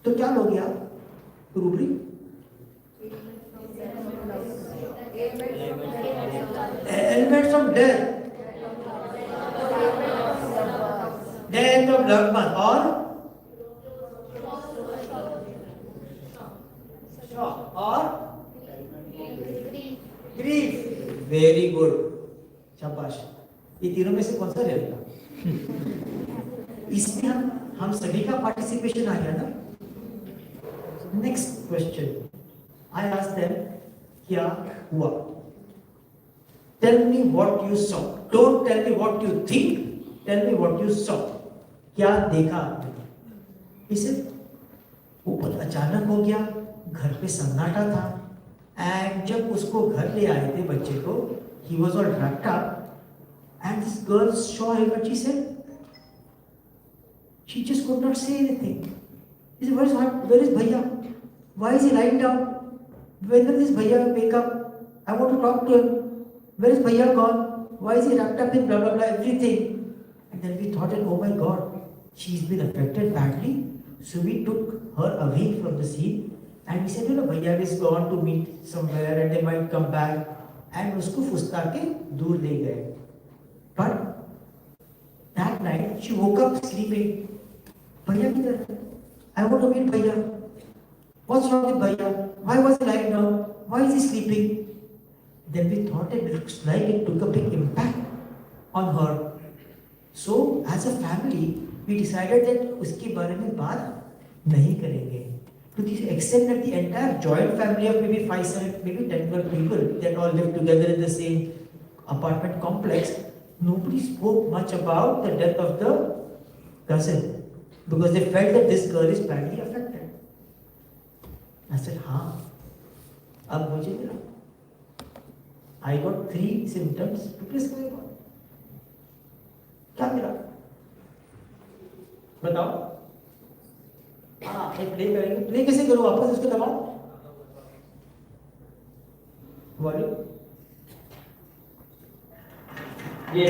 तो क्या लोगे आप? रूबरी? Elements of death. Death of loved one or shock or grief. Very good. शाबाश. ये तीनों में से कौन सा रहेगा? इसमें हम सभी का पार्टिसिपेशन आ गया ना. Next question. I asked them, क्या हुआ? Tell me what you saw. Don't tell me what you think. Tell me what you saw. क्या देखा आपने? इसे वो बहुत अचानक हो गया. घर पे सन्नाटा था. एंड जब उसको घर ले आए थे बच्चे को, he was all wrapped up, and this girl saw him, but she just could not say anything. He said, where is Bhaiya? Why is he lying down? When will this Bhaiya wake up? I want to talk to him. Where is Bhaiya gone? Why is he wrapped up in blah blah blah everything? And then we thought, oh my God, she's been affected badly. So we took her away from the scene. And we said, Bhaiya is gone to meet somewhere and they might come back. And उसको फुसला के दूर ले गए. But that night she woke up sleeping. Bhaiya किधर? I want to meet Bhaiya. What's wrong with Bhaiya? Why was he lying down? Why is he sleeping? Then we thought it looks like it took a big impact on her. So as a family, we decided that उसके बारे में बात नहीं करेंगे. To the extent that the entire joint family of maybe 5, 7, maybe 10, 12 people that all live together in the same apartment complex, nobody spoke much about the death of the cousin because they felt that this girl is badly affected. I said, हाँ, अब मुझे मिला. I got 3 symptoms to prescribe on. क्या मिला? बताओ. हाँ, एक play करेंगे. प्ले कैसे करूँ? वापस उसको दबाओ. वॉल्यूम. ये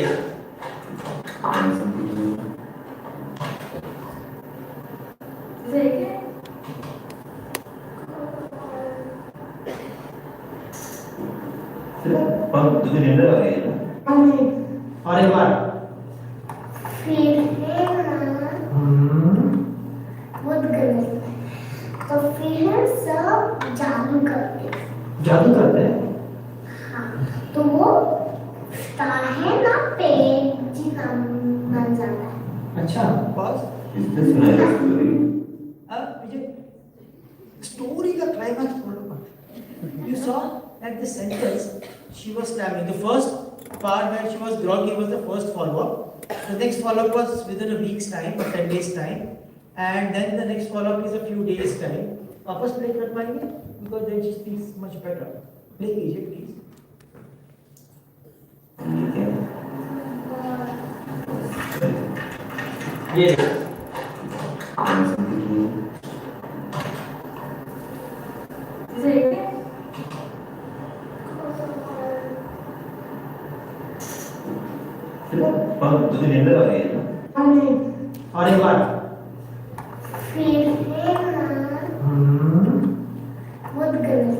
तुझे नींद आ रही है ना? और एक बार. फिर है ना बहुत गलत. तो फिर सब जादू करते. जादू करते हैं. हाँ, तो वो स्टार है ना पेड़ जितना बन जाता है. अच्छा. पॉज. इससे सुनाई स्टोरी. अब मुझे स्टोरी का क्लाइमैक्स बोलो मत. You saw at the sentence she was stabbing. The first part where she was groggy was the first follow-up. The next follow-up was within a week's time or 10 days time, and then the next follow-up is a few days time. वापस play कर पाएंगे because then she speaks much better. Play कीजिए please. ये तुझे नींद आ रही है ना? और एक बार. फिर है ना बहुत गलत.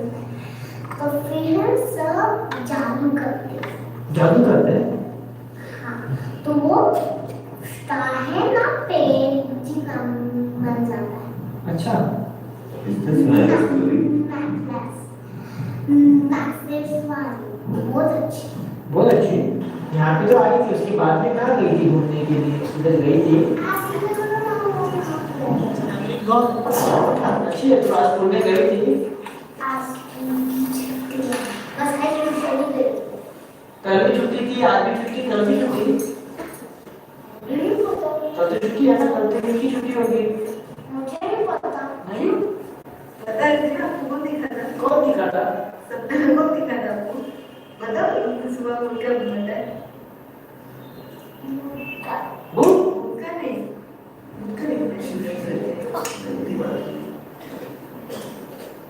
तो फिर सब जादू करते. जादू करते हैं. हाँ, तो वो स्टार है ना पेड़ जितना बन जाता है. अच्छा. इससे सुनाई स्टोरी. बहुत अच्छी. बहुत अच्छी. यहाँ पे तो आई थी. उसके बाद में कहाँ गई थी घूमने के लिए? उधर गई थी. अच्छी है. तो आज स्कूल में गई थी. कल भी छुट्टी थी. आज भी छुट्टी. कल भी छुट्टी. कल तो छुट्टी है ना. कल तो की छुट्टी होगी. मुझे नहीं पता. नहीं पता है ना कौन दिखाता? कौन दिखाता? कौन दिखाता आपको? बताओ सुबह उठ कर बनता है. वो उनका नहीं. उनका नहीं.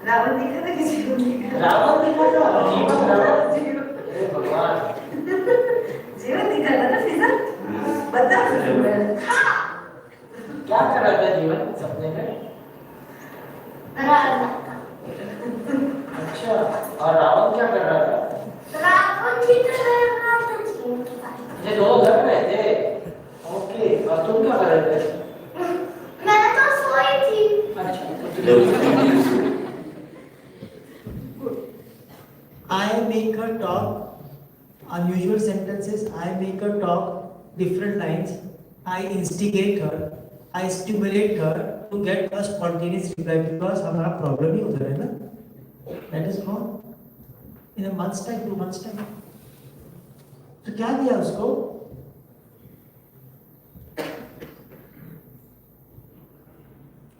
रावण दिखाता किसी को नहीं. रावण दिखाता. जीवन रावण. अरे भगवान. और क्या कर रहा था? रात को चित्र बना रहा था। ये दो घर में थे। ओके, और तुम क्या कर रहे थे? मैं तो सोई थी। अच्छा। I make her talk unusual sentences. I make her talk different lines. I instigate her. I stimulate her to get a spontaneous reply because हमारा problem ही उधर है ना. That is gone. In a month's time, 2 months time. तो क्या दिया उसको?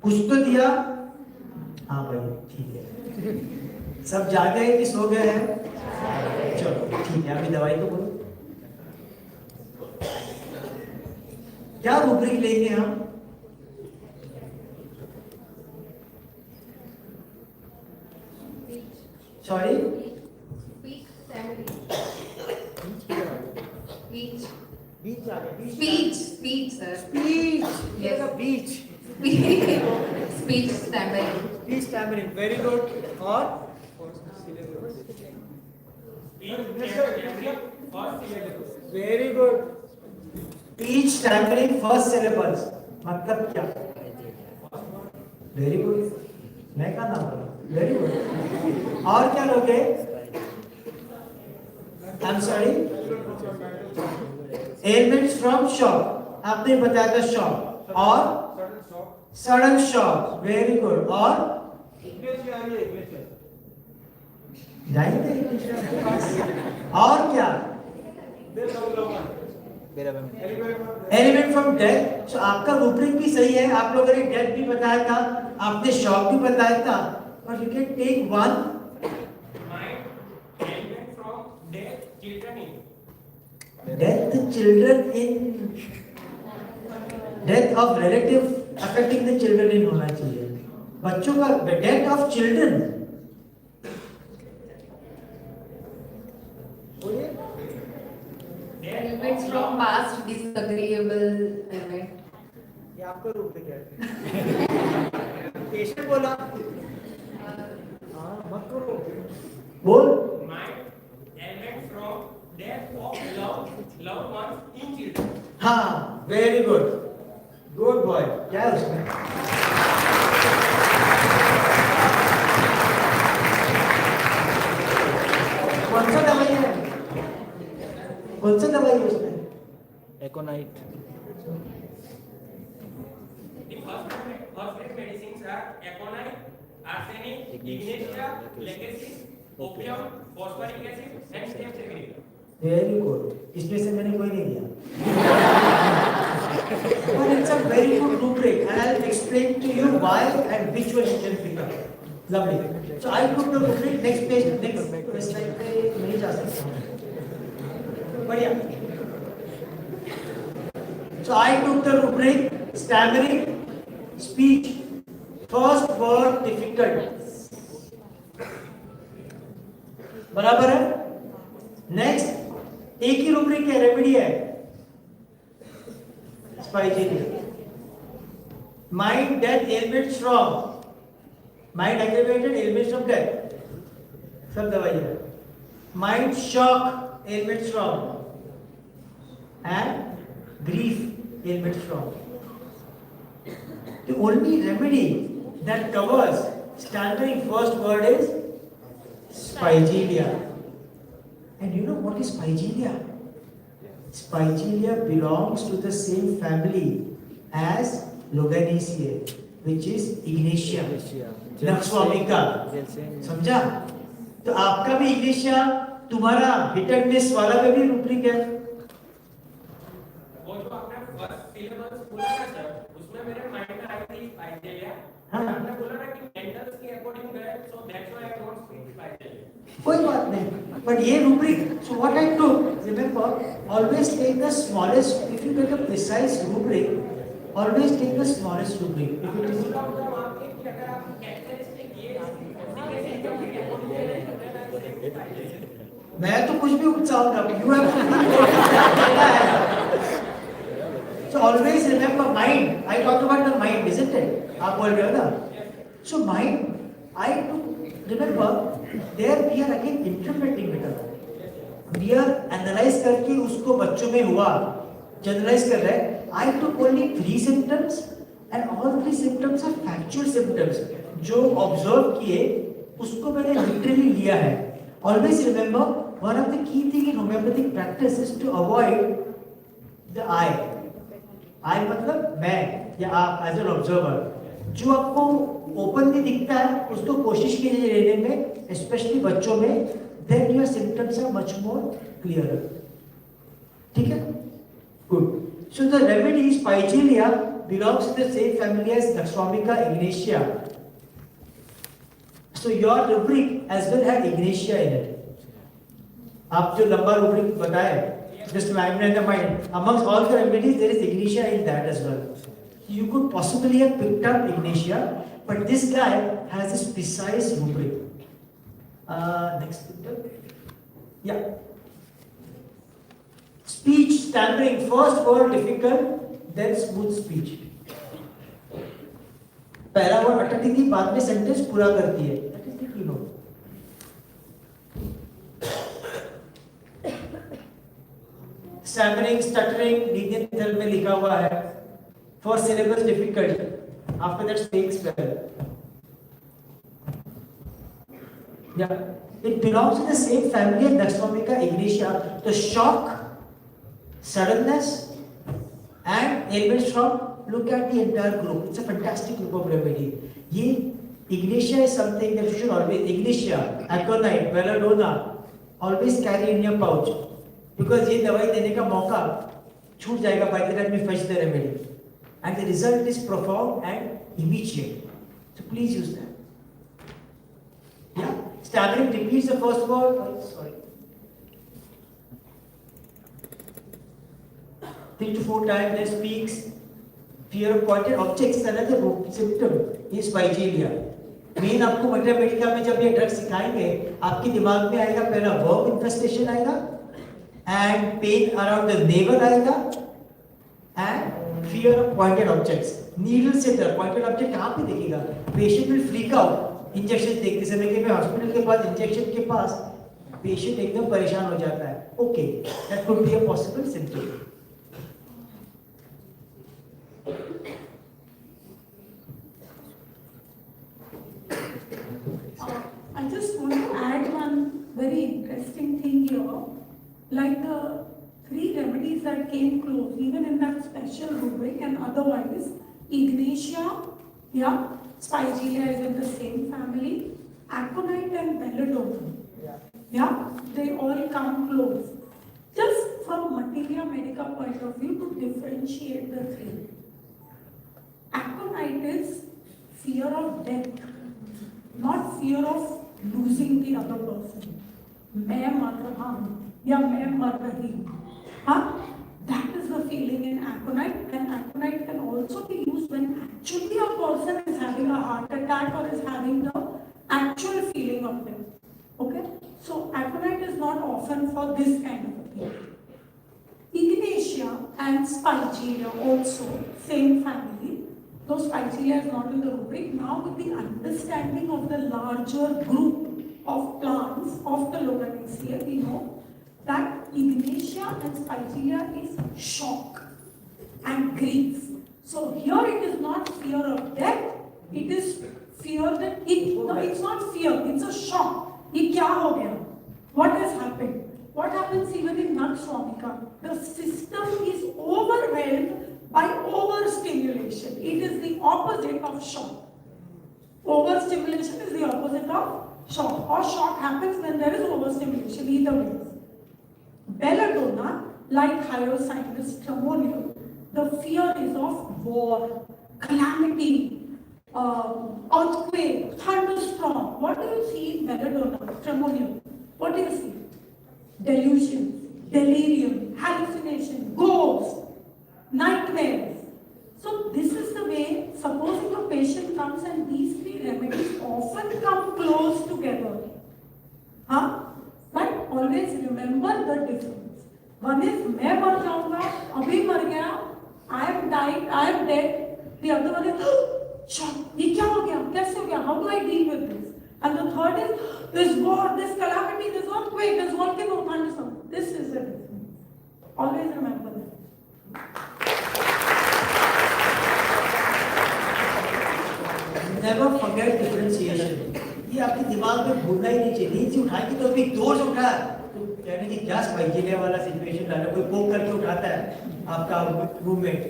कुछ तो दिया. हाँ भाई ठीक है. सब जागे हैं कि सो गए हैं? चलो ठीक है, अभी दवाई तो बोलो. क्या रूब्रिक लेंगे हम? Sorry, Speech, sir. Yes. Beach. Speech stammering. Speech stammering. Very good. और very good. Speech stammering first syllabus मतलब क्या? Very good. मैं क्या नाम बोला? Very good. और क्या लोगे? I am sorry. Elements from shock. आपने बताया था शॉक. और सडन शॉक. Very good. और जाएंगे. और क्या? Element from death. सो आपका रूब्रिक भी सही है. आप लोगों ने डेथ भी बताया था, आपने शॉक भी बताया था. But you can take one. Death children in death of relative affecting the children in होना चाहिए. बच्चों का death of children. Elements from past disagreeable event. ये आपका रूब्रिक है. पेशेंट बोला. हाँ मत करो. बोल. हाँ वेरी गुड. Good boy. क्या है उसमें? कौन सा दवाई है? कौन सा दवाई है उसमें? Econite. First medicines are aconite, arsenic, ignatia, legacy, opium, phosphoric acid, and staphylococcus. Very good. इसमें से मैंने कोई नहीं लिया. But it's a very good rubric and I'll explain to you why and which one you can pick up. Lovely. So I took the rubric. Next page, next slide पे नहीं जा सकता. बढ़िया. So I took the rubric stammering, speech, first word difficult. बराबर है? Next एक ही rubric है. Remedy है Spigelia. Mind death ailments from. Mind aggravated ailments from death. सब दवाई है. Mind shock ailments from and grief ailments from. The only remedy that covers standard first word is Spigelia. And you know what is Spigelia? Spigelia belongs to the same family as Loganaceae, which is Ignatia, Naxwamica. समझा? तो आपका भी Ignatia, तुम्हारा hit and miss वाला में भी rubric है. वो जो आपने फर्स्ट सिलेबस बोला था सर, उसमें मेरे माइंड में आई थी Spigelia. हाँ. आपने बोला ना कि मेंटल्स के अकॉर्डिंग गए, so that's why I don't speak Spigelia. कोई बात नहीं. But ये rubric, so what I took, remember, always take the smallest. If you get a precise rubric, always take the smallest rubric. If it is मैं तो कुछ भी उकसाऊंगा. You have to. So always remember mind. I talked about the mind, isn't it? आप बोल रहे हो ना? So mind, I took. Remember, there we are again interpreting बेटा, वी आर एनालाइज करके उसको बच्चों में हुआ जनरलाइज कर रहे हैं. I took only 3 symptoms and all 3 symptoms are factual symptoms. जो ऑब्जर्व किए उसको मैंने लिटरली लिया है. Always remember, one of the key thing in homeopathic practice is to avoid the I. I मतलब मैं या आप एज एन ऑब्जर्वर. जो आपको ओपनली दिखता है उसको कोशिश कीजिए लेने में, स्पेशली बच्चों में. Then your symptoms are much more clear. ठीक है, good. So the remedy Spigelia belongs to the same family as Daxomica ignatia. So your rubric as well had ignatia in it. आप जो लंबा rubric बताए, just in the mind, amongst all the remedies there is ignatia in that as well. You could possibly have picked up ignatia, but this guy has this precise rubric. Next symptom. Yeah. Speech stammering, first word difficult, then smooth speech. पहला word अटकती थी, बाद में sentence पूरा करती है. That is the keynote. Stammering, stuttering, नीचे में लिखा हुआ है. First syllable difficult. After that speaks well. Yeah. It belongs to the same family as Daxomica ignatia. The shock, suddenness, and ailments from, look at the entire group. It's a fantastic group of remedy. Ye ignatia is something that you should always, ignatia, aconite, belladonna, always carry in your pouch. Because ये दवाई देने का मौका छूट जाएगा by the time you fetch the remedy. And the result is profound and immediate. So please use that. Yeah? Stammering repeats the first word. Oh, sorry. 3 to 4 times, then speaks. Fear of pointed objects is another symptom. Is Spigillia. Main आपको Mathematica में जब ये drug सिखाएंगे, आपके दिमाग में आएगा पहला वर्म इन्फेस्टेशन आएगा, and pain around the navel आएगा, and fear of pointed objects. Needle से डर. पॉइंटेड ऑब्जेक्ट कहाँ पे दिखेगा? Patient will freak out injection देखते समय कि मैं हॉस्पिटल के पास इंजेक्शन के पास पेशेंट एकदम परेशान हो जाता है. Okay, that could be a possible symptom. I just want to add one very interesting thing here. Like the 3 remedies that came close, even in that special rubric and otherwise, ignatia, yeah, Spigillia is in the same family, aconite and belladonna, yeah, they all come close. Just from materia medica point of view to differentiate the 3. Aconite is fear of death, not fear of losing the other person. मैं मर रहा हूँ या मैं मर रही हूँ. हाँ, that is the feeling in aconite, and aconite can also be used when actually a person is having a heart attack or is having the actual feeling of death. Okay, so aconite is not often for this kind of a thing. Ignatia and Spigillia also same family. Though Spigillia is not in the rubric, now with the understanding of the larger group of plants of the Locanaceae, we know that ignatia and Spigillia is shock and grief. So here it is not fear of death, it is fear that it's not fear, it's a shock. ये क्या हो गया? What has happened? What happens even in Daxomica? The system is overwhelmed by overstimulation. It is the opposite of shock. Overstimulation is the opposite of shock. Or shock happens when there is overstimulation, either way. Belladonna, like Hyoscyamus tremonium, the fear is of war, calamity, earthquake, thunderstorm. What do you see in belladonna tremonium? What do you see? Delusions, delirium, hallucination, ghosts, nightmares. So this is the way, supposing a patient comes and these 3 remedies often come close together. Huh? But always remember the difference. One is मैं मर जाऊंगा, अभी मर गया, I am died, I am dead. The other one is shock. ये क्या हो गया? कैसे हो गया? How do I deal with this? And the third is, this war, this calamity, this earthquake, this volcano, thunderstorm. This is it. Always remember that. Never forget differentiation. ये आपके दिमाग में भूलना ही नहीं चाहिए. नींद से उठाएंगे तो अभी जोर से उठा तो कहने की क्या स्पाइकिले वाला सिचुएशन लाना, कोई पोक करके उठाता है आपका रूममेट.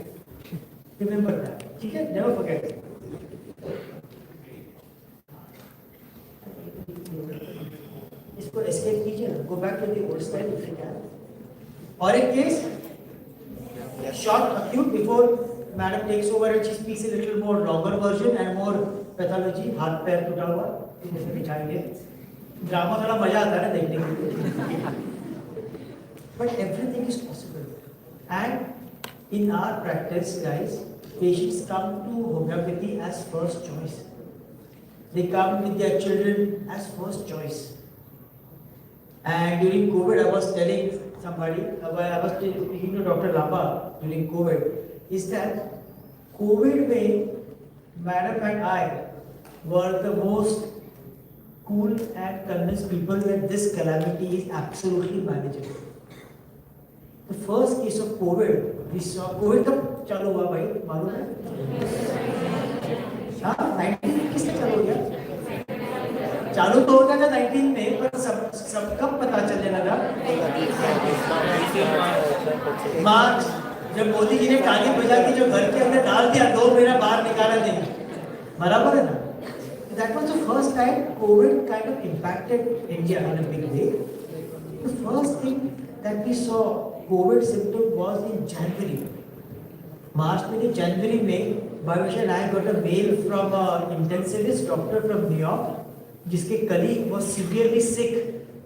Remember that. ठीक है, नेवर फॉरगेट. इसको एस्केप कीजिए ना, go back to the old style if you can. और एक case short acute before madam takes over and she speaks a little more longer version and more pathology. हाथ पैर टूटा हुआ जैसे बिठाएंगे. ड्रामा थोड़ा मजा आता है ना देखने के. But everything is possible. And in our practice, guys, patients come to homeopathy as first choice. They come with their children as first choice. And during COVID, I was telling somebody, I was speaking to Dr. Lamba during COVID, is that COVID में Madam and I were the most cool and convinced people that this calamity is absolutely manageable. The first case of COVID, we saw COVID कब चालू हुआ भाई मालूम है? हाँ 19 किससे चालू हो गया? चालू तो हो गया था 19 में, पर सब कब पता चलने लगा? मार्च, जब मोदी जी ने ताली बजा के जो घर के अंदर डाल दिया, 2 महीना बाहर निकाला नहीं. बराबर है ना? That was the first time COVID kind of impacted India in a big way. The first thing that we saw COVID symptom was in January. March में January में Bhavesh and I got a mail from an intensivist doctor from New York, जिसके colleague was severely sick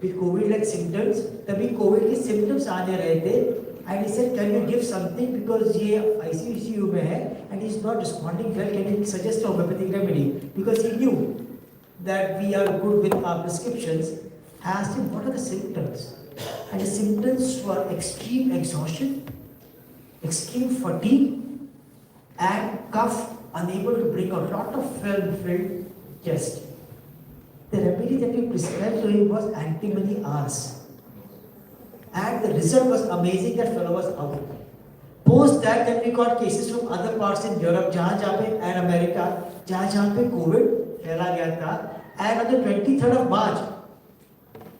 with COVID-like symptoms. तभी COVID के symptoms आने रहे थे. And he said, can you give something because ये ICU में है and he is not responding well. Can you suggest a homeopathic remedy? Because he knew that we are good with our prescriptions. I asked him, what are the symptoms? And the symptoms were extreme exhaustion, extreme fatigue, and cough, unable to bring out lot of film-filled chest. The remedy that we prescribed to him was antimony Rs. And the result was amazing. That fellow was out. Post that, then we got cases from other parts in Europe, जहाँ पे and America, जहाँ पे COVID फैला गया था. And on the 23rd of March,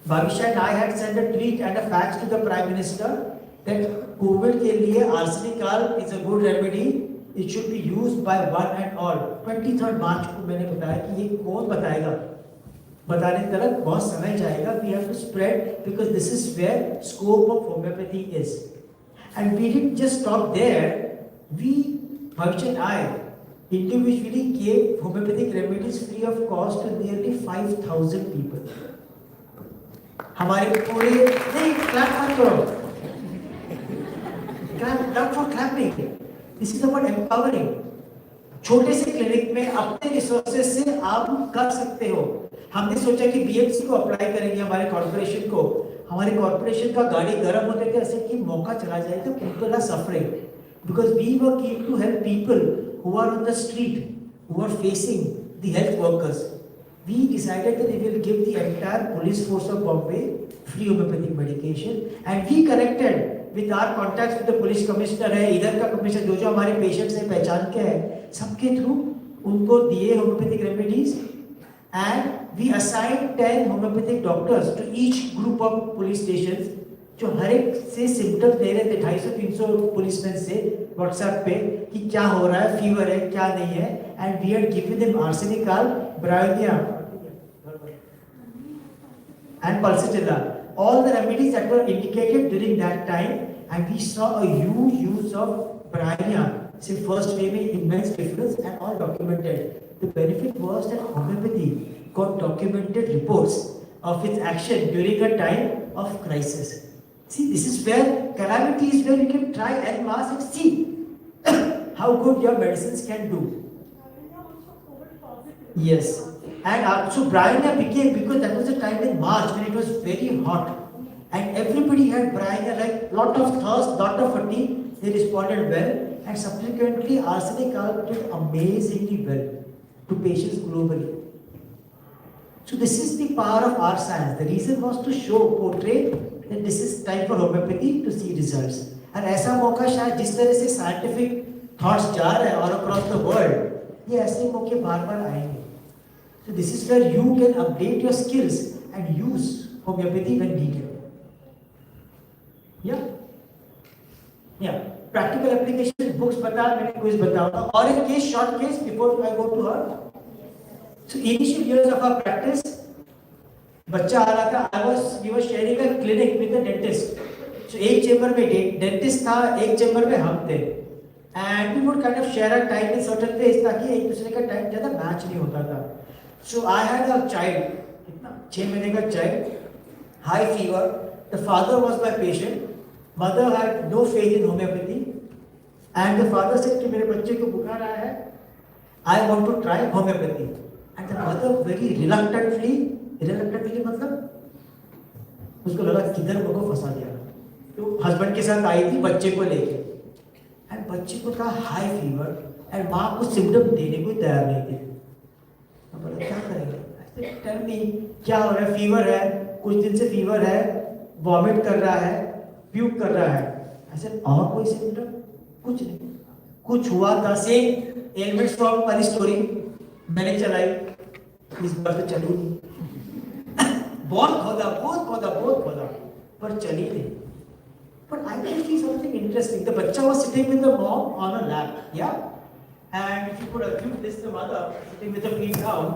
Bhavisha and I had sent a tweet and a fax to the Prime Minister that COVID के लिए arsenical is a good remedy. It should be used by one and all. 23rd March को मैंने बताया कि ये कौन बताएगा? बताने तक बहुत समय जाएगा. We have to spread because this is where scope of homeopathy is. And we didn't just stop there. We, Bhavish and I, individually gave homeopathic remedies free of cost to nearly 5,000 people. हमारे पूरे नहीं clap मत करो. Clap for clapping. This is about empowering. छोटे से clinic में अपने resources से आप कर सकते हो. हमने सोचा कि बीएमसी को अप्लाई करेंगे हमारे कॉर्पोरेशन को. हमारे कॉर्पोरेशन का गाड़ी गर्म होने के ऐसे कि मौका चला जाए तो people are suffering because we were keen to help people who are on the street, who are facing the health workers. We decided that we will give the entire police force of Bombay free homeopathic medication and we connected with our contacts with the police commissioner है, इधर का commissioner जो हमारे patients से पहचान के है, सबके थ्रू उनको दिए homeopathic remedies and we assigned 10 homeopathic doctors to each group of police stations जो हर एक से symptoms ले रहे थे 250-300 पुलिसमैन से WhatsApp पे कि क्या हो रहा है, फीवर है, क्या नहीं है and we had given them arsenical, bryonia and pulsatilla. All the remedies that were indicated during that time and we saw a huge use of bryonia. So first wave में immense difference and all documented. The benefit was that homeopathy got documented reports of its action during a time of crisis. See, this is where calamity is where you can try en masse and see how good your medicines can do. Yes. And so bryonia became, because that was the time in March when it was very hot and everybody had bryonia, like lot of thirst, lot of fatigue, they responded well and subsequently arsenic did amazingly well to patients globally. So this is the power of our science. The reason was to show, portray that this is time for homeopathy to see results. और ऐसा मौका शायद जिस तरह से scientific thoughts जा रहे हैं all across the world, ये ऐसे मौके बार-बार आएंगे. So this is where you can update your skills and use homeopathy when needed. Yeah. Yeah. Practical application books बता, मैंने quiz बताऊंगा. और एक case, short case before I go to her. So initial years of our practice, बच्चा आ रहा था. We were sharing a clinic with a dentist. So एक chamber में dentist था, एक चैम्बर में हम थे. And we would kind of share our time in certain ways ताकि एक दूसरे का time ज़्यादा match नहीं होता था. So I had a child, कितना 6 महीने का child, high fever. The father was my patient. Mother had no faith in homeopathy. And the father said कि मेरे बच्चे को बुखार आया है. I want to try homeopathy. And the mother very reluctantly मतलब उसको लगा किधर को फंसा दिया. तो हस्बैंड के साथ आई थी बच्चे को लेके. एंड बच्चे को था हाई फीवर एंड माँ को सिम्टम देने को तैयार नहीं थी. बोला क्या करेंगे? टेल मी क्या हो रहा है? फीवर है, कुछ दिन से फीवर है, वॉमिट कर रहा है, प्यूक कर रहा है. ऐसे और कोई सिम्टम? कुछ नहीं. कुछ हुआ था सेम एलिमेंट्स फ्रॉम वाली स्टोरी मैंने चलाई. इस बार तो चली नहीं. बहुत खोदा पर चली नहीं. But I can see something interesting. The bacha was sitting with the mom on a lap, yeah? And if you could assume this, the mother sitting with the feet down,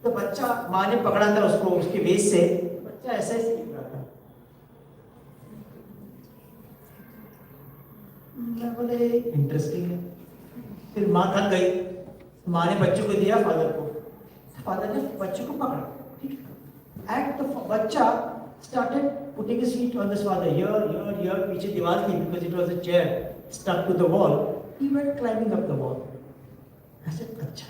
the बच्चा माँ ने पकड़ा था उसको उसके waste से. बच्चा ऐसे ऐसे गिर रहा था. मैं बोले इंटरेस्टिंग है. फिर माँ थक गई. माँ ने बच्चे को दिया फादर को. फादर ने बच्चे को पकड़ा. ठीक है. And the बच्चा started putting his feet on this father here पीछे दीवार थी because it was a chair stuck to the wall. He went climbing up the wall. I said अच्छा.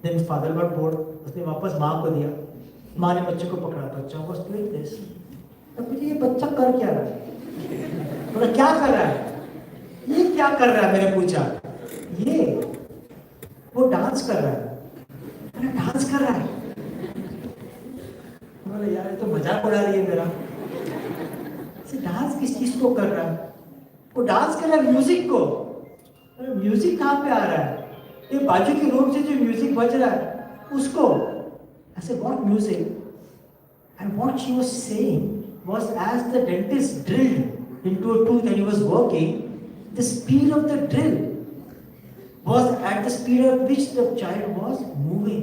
Then father got bored. उसने वापस माँ को दिया. माँ ने बच्चे को पकड़ा. बच्चा was doing this. तब मुझे ये बच्चा कर क्या रहा है? बोला क्या कर रहा है? ये क्या कर रहा है? मैंने पूछा. ये वो डांस कर रहा है. मैंने डांस कर रहा है. बोले यार ये तो मजाक उड़ा रही है मेरा. डांस किस चीज को कर रहा है? वो डांस कर रहा है म्यूजिक को. म्यूजिक कहाँ पे आ रहा है? ये बाजू के रूम से जो म्यूजिक बज रहा है उसको. ऐसे what music? And what she was saying was as the dentist drilled into a tooth and he was working, the speed of the drill was at the speed at which the child was moving.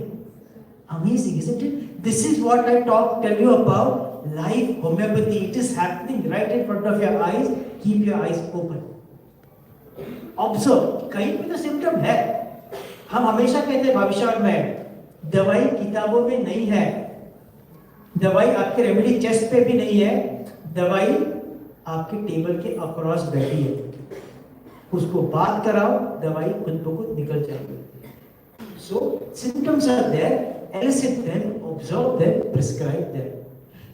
Amazing, isn't it? This is what I tell you about live homeopathy. It is happening right in front of your eyes. Keep your eyes open. Observe. कहीं पे तो symptom है. हम हमेशा कहते हैं भविष्य में दवाई किताबों में नहीं है. दवाई आपके रेमेडी चेस्ट पे भी नहीं है. दवाई आपके टेबल के अक्रॉस बैठी है. उसको बात कराओ, दवाई खुद ब खुद निकल जाएगी. So symptoms are there, elicit them, observe them, prescribe them.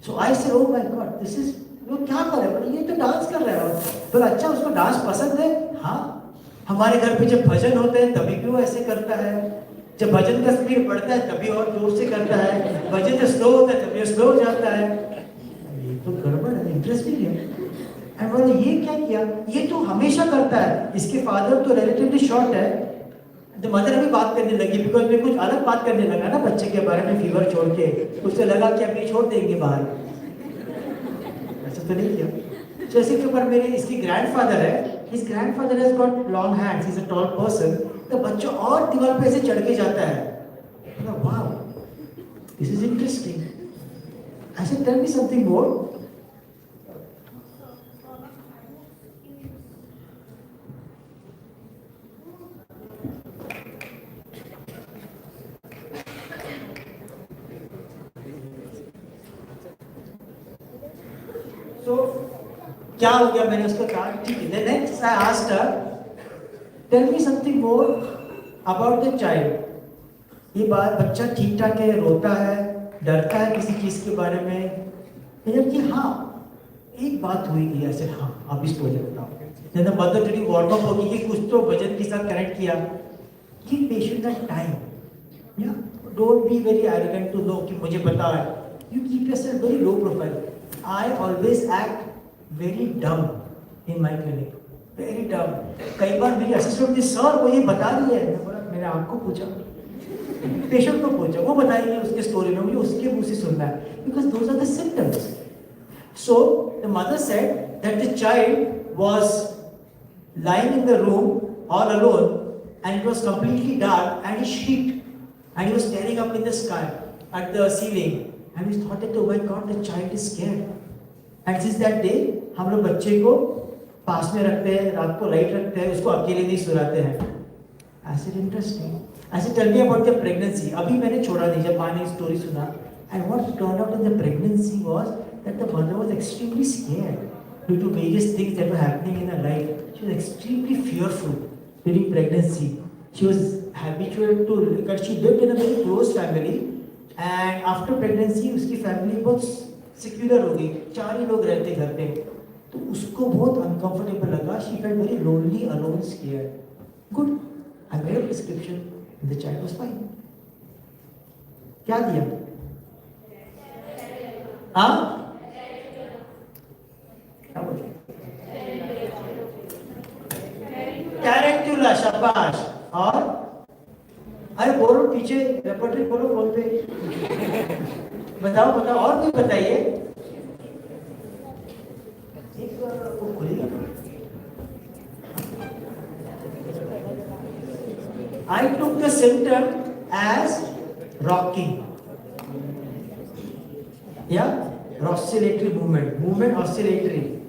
So I said, oh my God, this is वो क्या कर रहा है? ये तो डांस कर रहा है. तो अच्छा उसको डांस पसंद है. हाँ, हमारे घर पे जब भजन होते हैं तभी भी वो ऐसे करता है. जब भजन का स्पीड बढ़ता है तभी और जोर से करता है. भजन जब स्लो होता है तभी स्लो हो जाता है. ये तो गड़बड़ है. इंटरेस्टिंग है. एंड बोले ये क्या किया? ये तो हमेशा करता है. इसके फादर तो रिलेटिवली शॉर्ट है. तो मदर अभी बात करने लगी बिकॉज मैं कुछ अलग बात करने लगा ना बच्चे के बारे में. फीवर छोड़ के उससे लगा कि अभी छोड़ देंगे बाहर. ऐसा तो नहीं किया. तो ऐसे के ऊपर मेरे इसकी ग्रैंडफादर है. His grandfather has got long hands. He is a tall person. तो बच्चा और दीवार पे ऐसे चढ़ के जाता है. Wow, this is interesting. ऐसे टेल मी समथिंग मोर. तो क्या हो गया? मैंने उसको कहा ठीक है. Next I asked her, tell me something more about the child. ये बात बच्चा ठीक ठाक है, रोता है, डरता है किसी चीज के बारे में? कि हाँ एक बात हुई थी ऐसे. हाँ आप इस स्टोरी बताओ. जैसे मदर थोड़ी वार्म अप होगी कि कुछ तो भजन के साथ कनेक्ट किया. Give patient that time. या don't be very arrogant to know कि मुझे पता है. You keep yourself very low profile. I always act very dumb in my clinic. Very dumb. कई बार मेरी असिस्टेंट ने सर वो ये बता रही है. मैं बोला मैंने आपको पूछा. पेशेंट को पूछा, वो बताएंगे उसके स्टोरी में, मुझे उसके मुंह से सुनना है. Because those are the symptoms. So the mother said that the child was lying in the room all alone and it was completely dark and he shrieked and he was staring up in the sky at the ceiling and we thought that oh my god the child is scared. And since that day हम लोग बच्चे को पास में रखते हैं, रात को light रखते हैं, उसको अकेले नहीं सुलाते हैं. I said interesting. I said tell me about the pregnancy. अभी मैंने छोड़ा नहीं जब माँ ने स्टोरी सुना. And what turned out in the pregnancy was that the mother was extremely scared due to various things that were happening in her life. She was extremely fearful during pregnancy. She was habituated to, because she lived in a very close family, and after pregnancy उसकी family बहुत secular हो गई, 4 ही लोग रहते घर पे, तो उसको बहुत uncomfortable लगा. She felt very lonely, alone, scared. Good. I made a prescription. The child was fine. क्या दिया? हाँ? क्या बोले? कैरेक्टुला, शाबाश. और अरे बोलो पीछे रेपर्टरी बोलो बोलते. बताओ बताओ और कोई बताइए. एक वो खुलेगा. I took the symptom as rocking. Yeah, oscillatory movement. Movement oscillatory.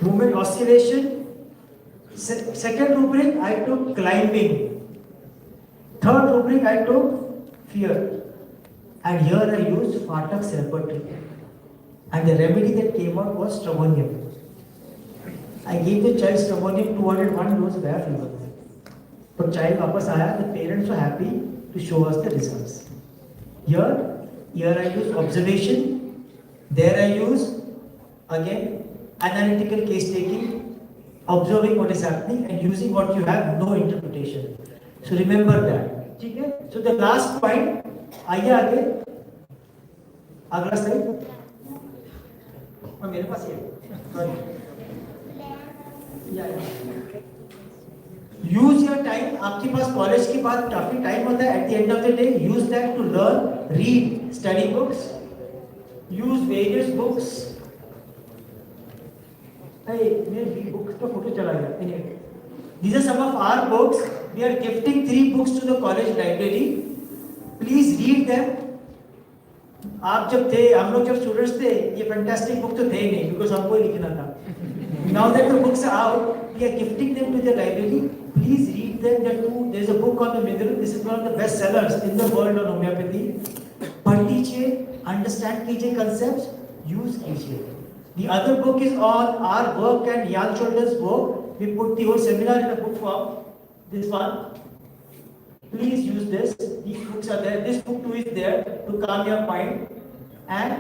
Movement oscillation. Second rubric I took climbing. Third rubric I took fear. And here I used Phatak's repertory. And the remedy that came out was stramonium. I gave the child stramonium 201 dose of fever. तो child वापस आया. The parents were happy to show us the results. Here I use observation. There I use again analytical case taking, observing what is happening and using what you have, no interpretation. So remember that. ठीक है? So the last point. आइए आगे. अगला slide. और मेरे पास ये. Sorry. Use your time. आपके पास college के बाद काफी टाइम होता है. At the end of the day, use that to learn, read, study books, use various books. Hey, मेरे books का फोटो चला गया. Anyway, these are some of our books. We are gifting 3 books to the college library. Please read them. आप जब थे, हम लोग जब स्टूडेंट्स थे, ये फैंटास्टिक बुक तो थे ही नहीं, बिकॉज हमको ही लिखना था. Now that the books are out, we are gifting them to the library. Please read them. There is a book on the middle. This is one of the best sellers in the world on homeopathy. पढ़ लीजिए, understand कीजिए concepts, use कीजिए. The other book is on our work and Jan Scholder's work. We put the whole seminar in a book form. This one. Please use this. These books are there. This book too is there to calm your mind. And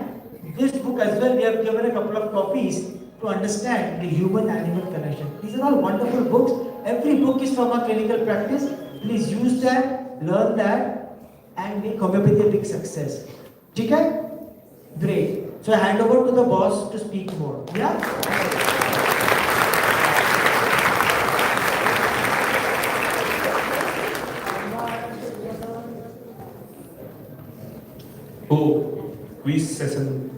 this book as well, we have given a couple of copies to understand the human-animal connection. These are all wonderful books. Every book is from our clinical practice. Please use that, learn that, and make homeopathy a big success. ठीक है? Great. So I hand over to the boss to speak more. Yeah? Oh, quiz session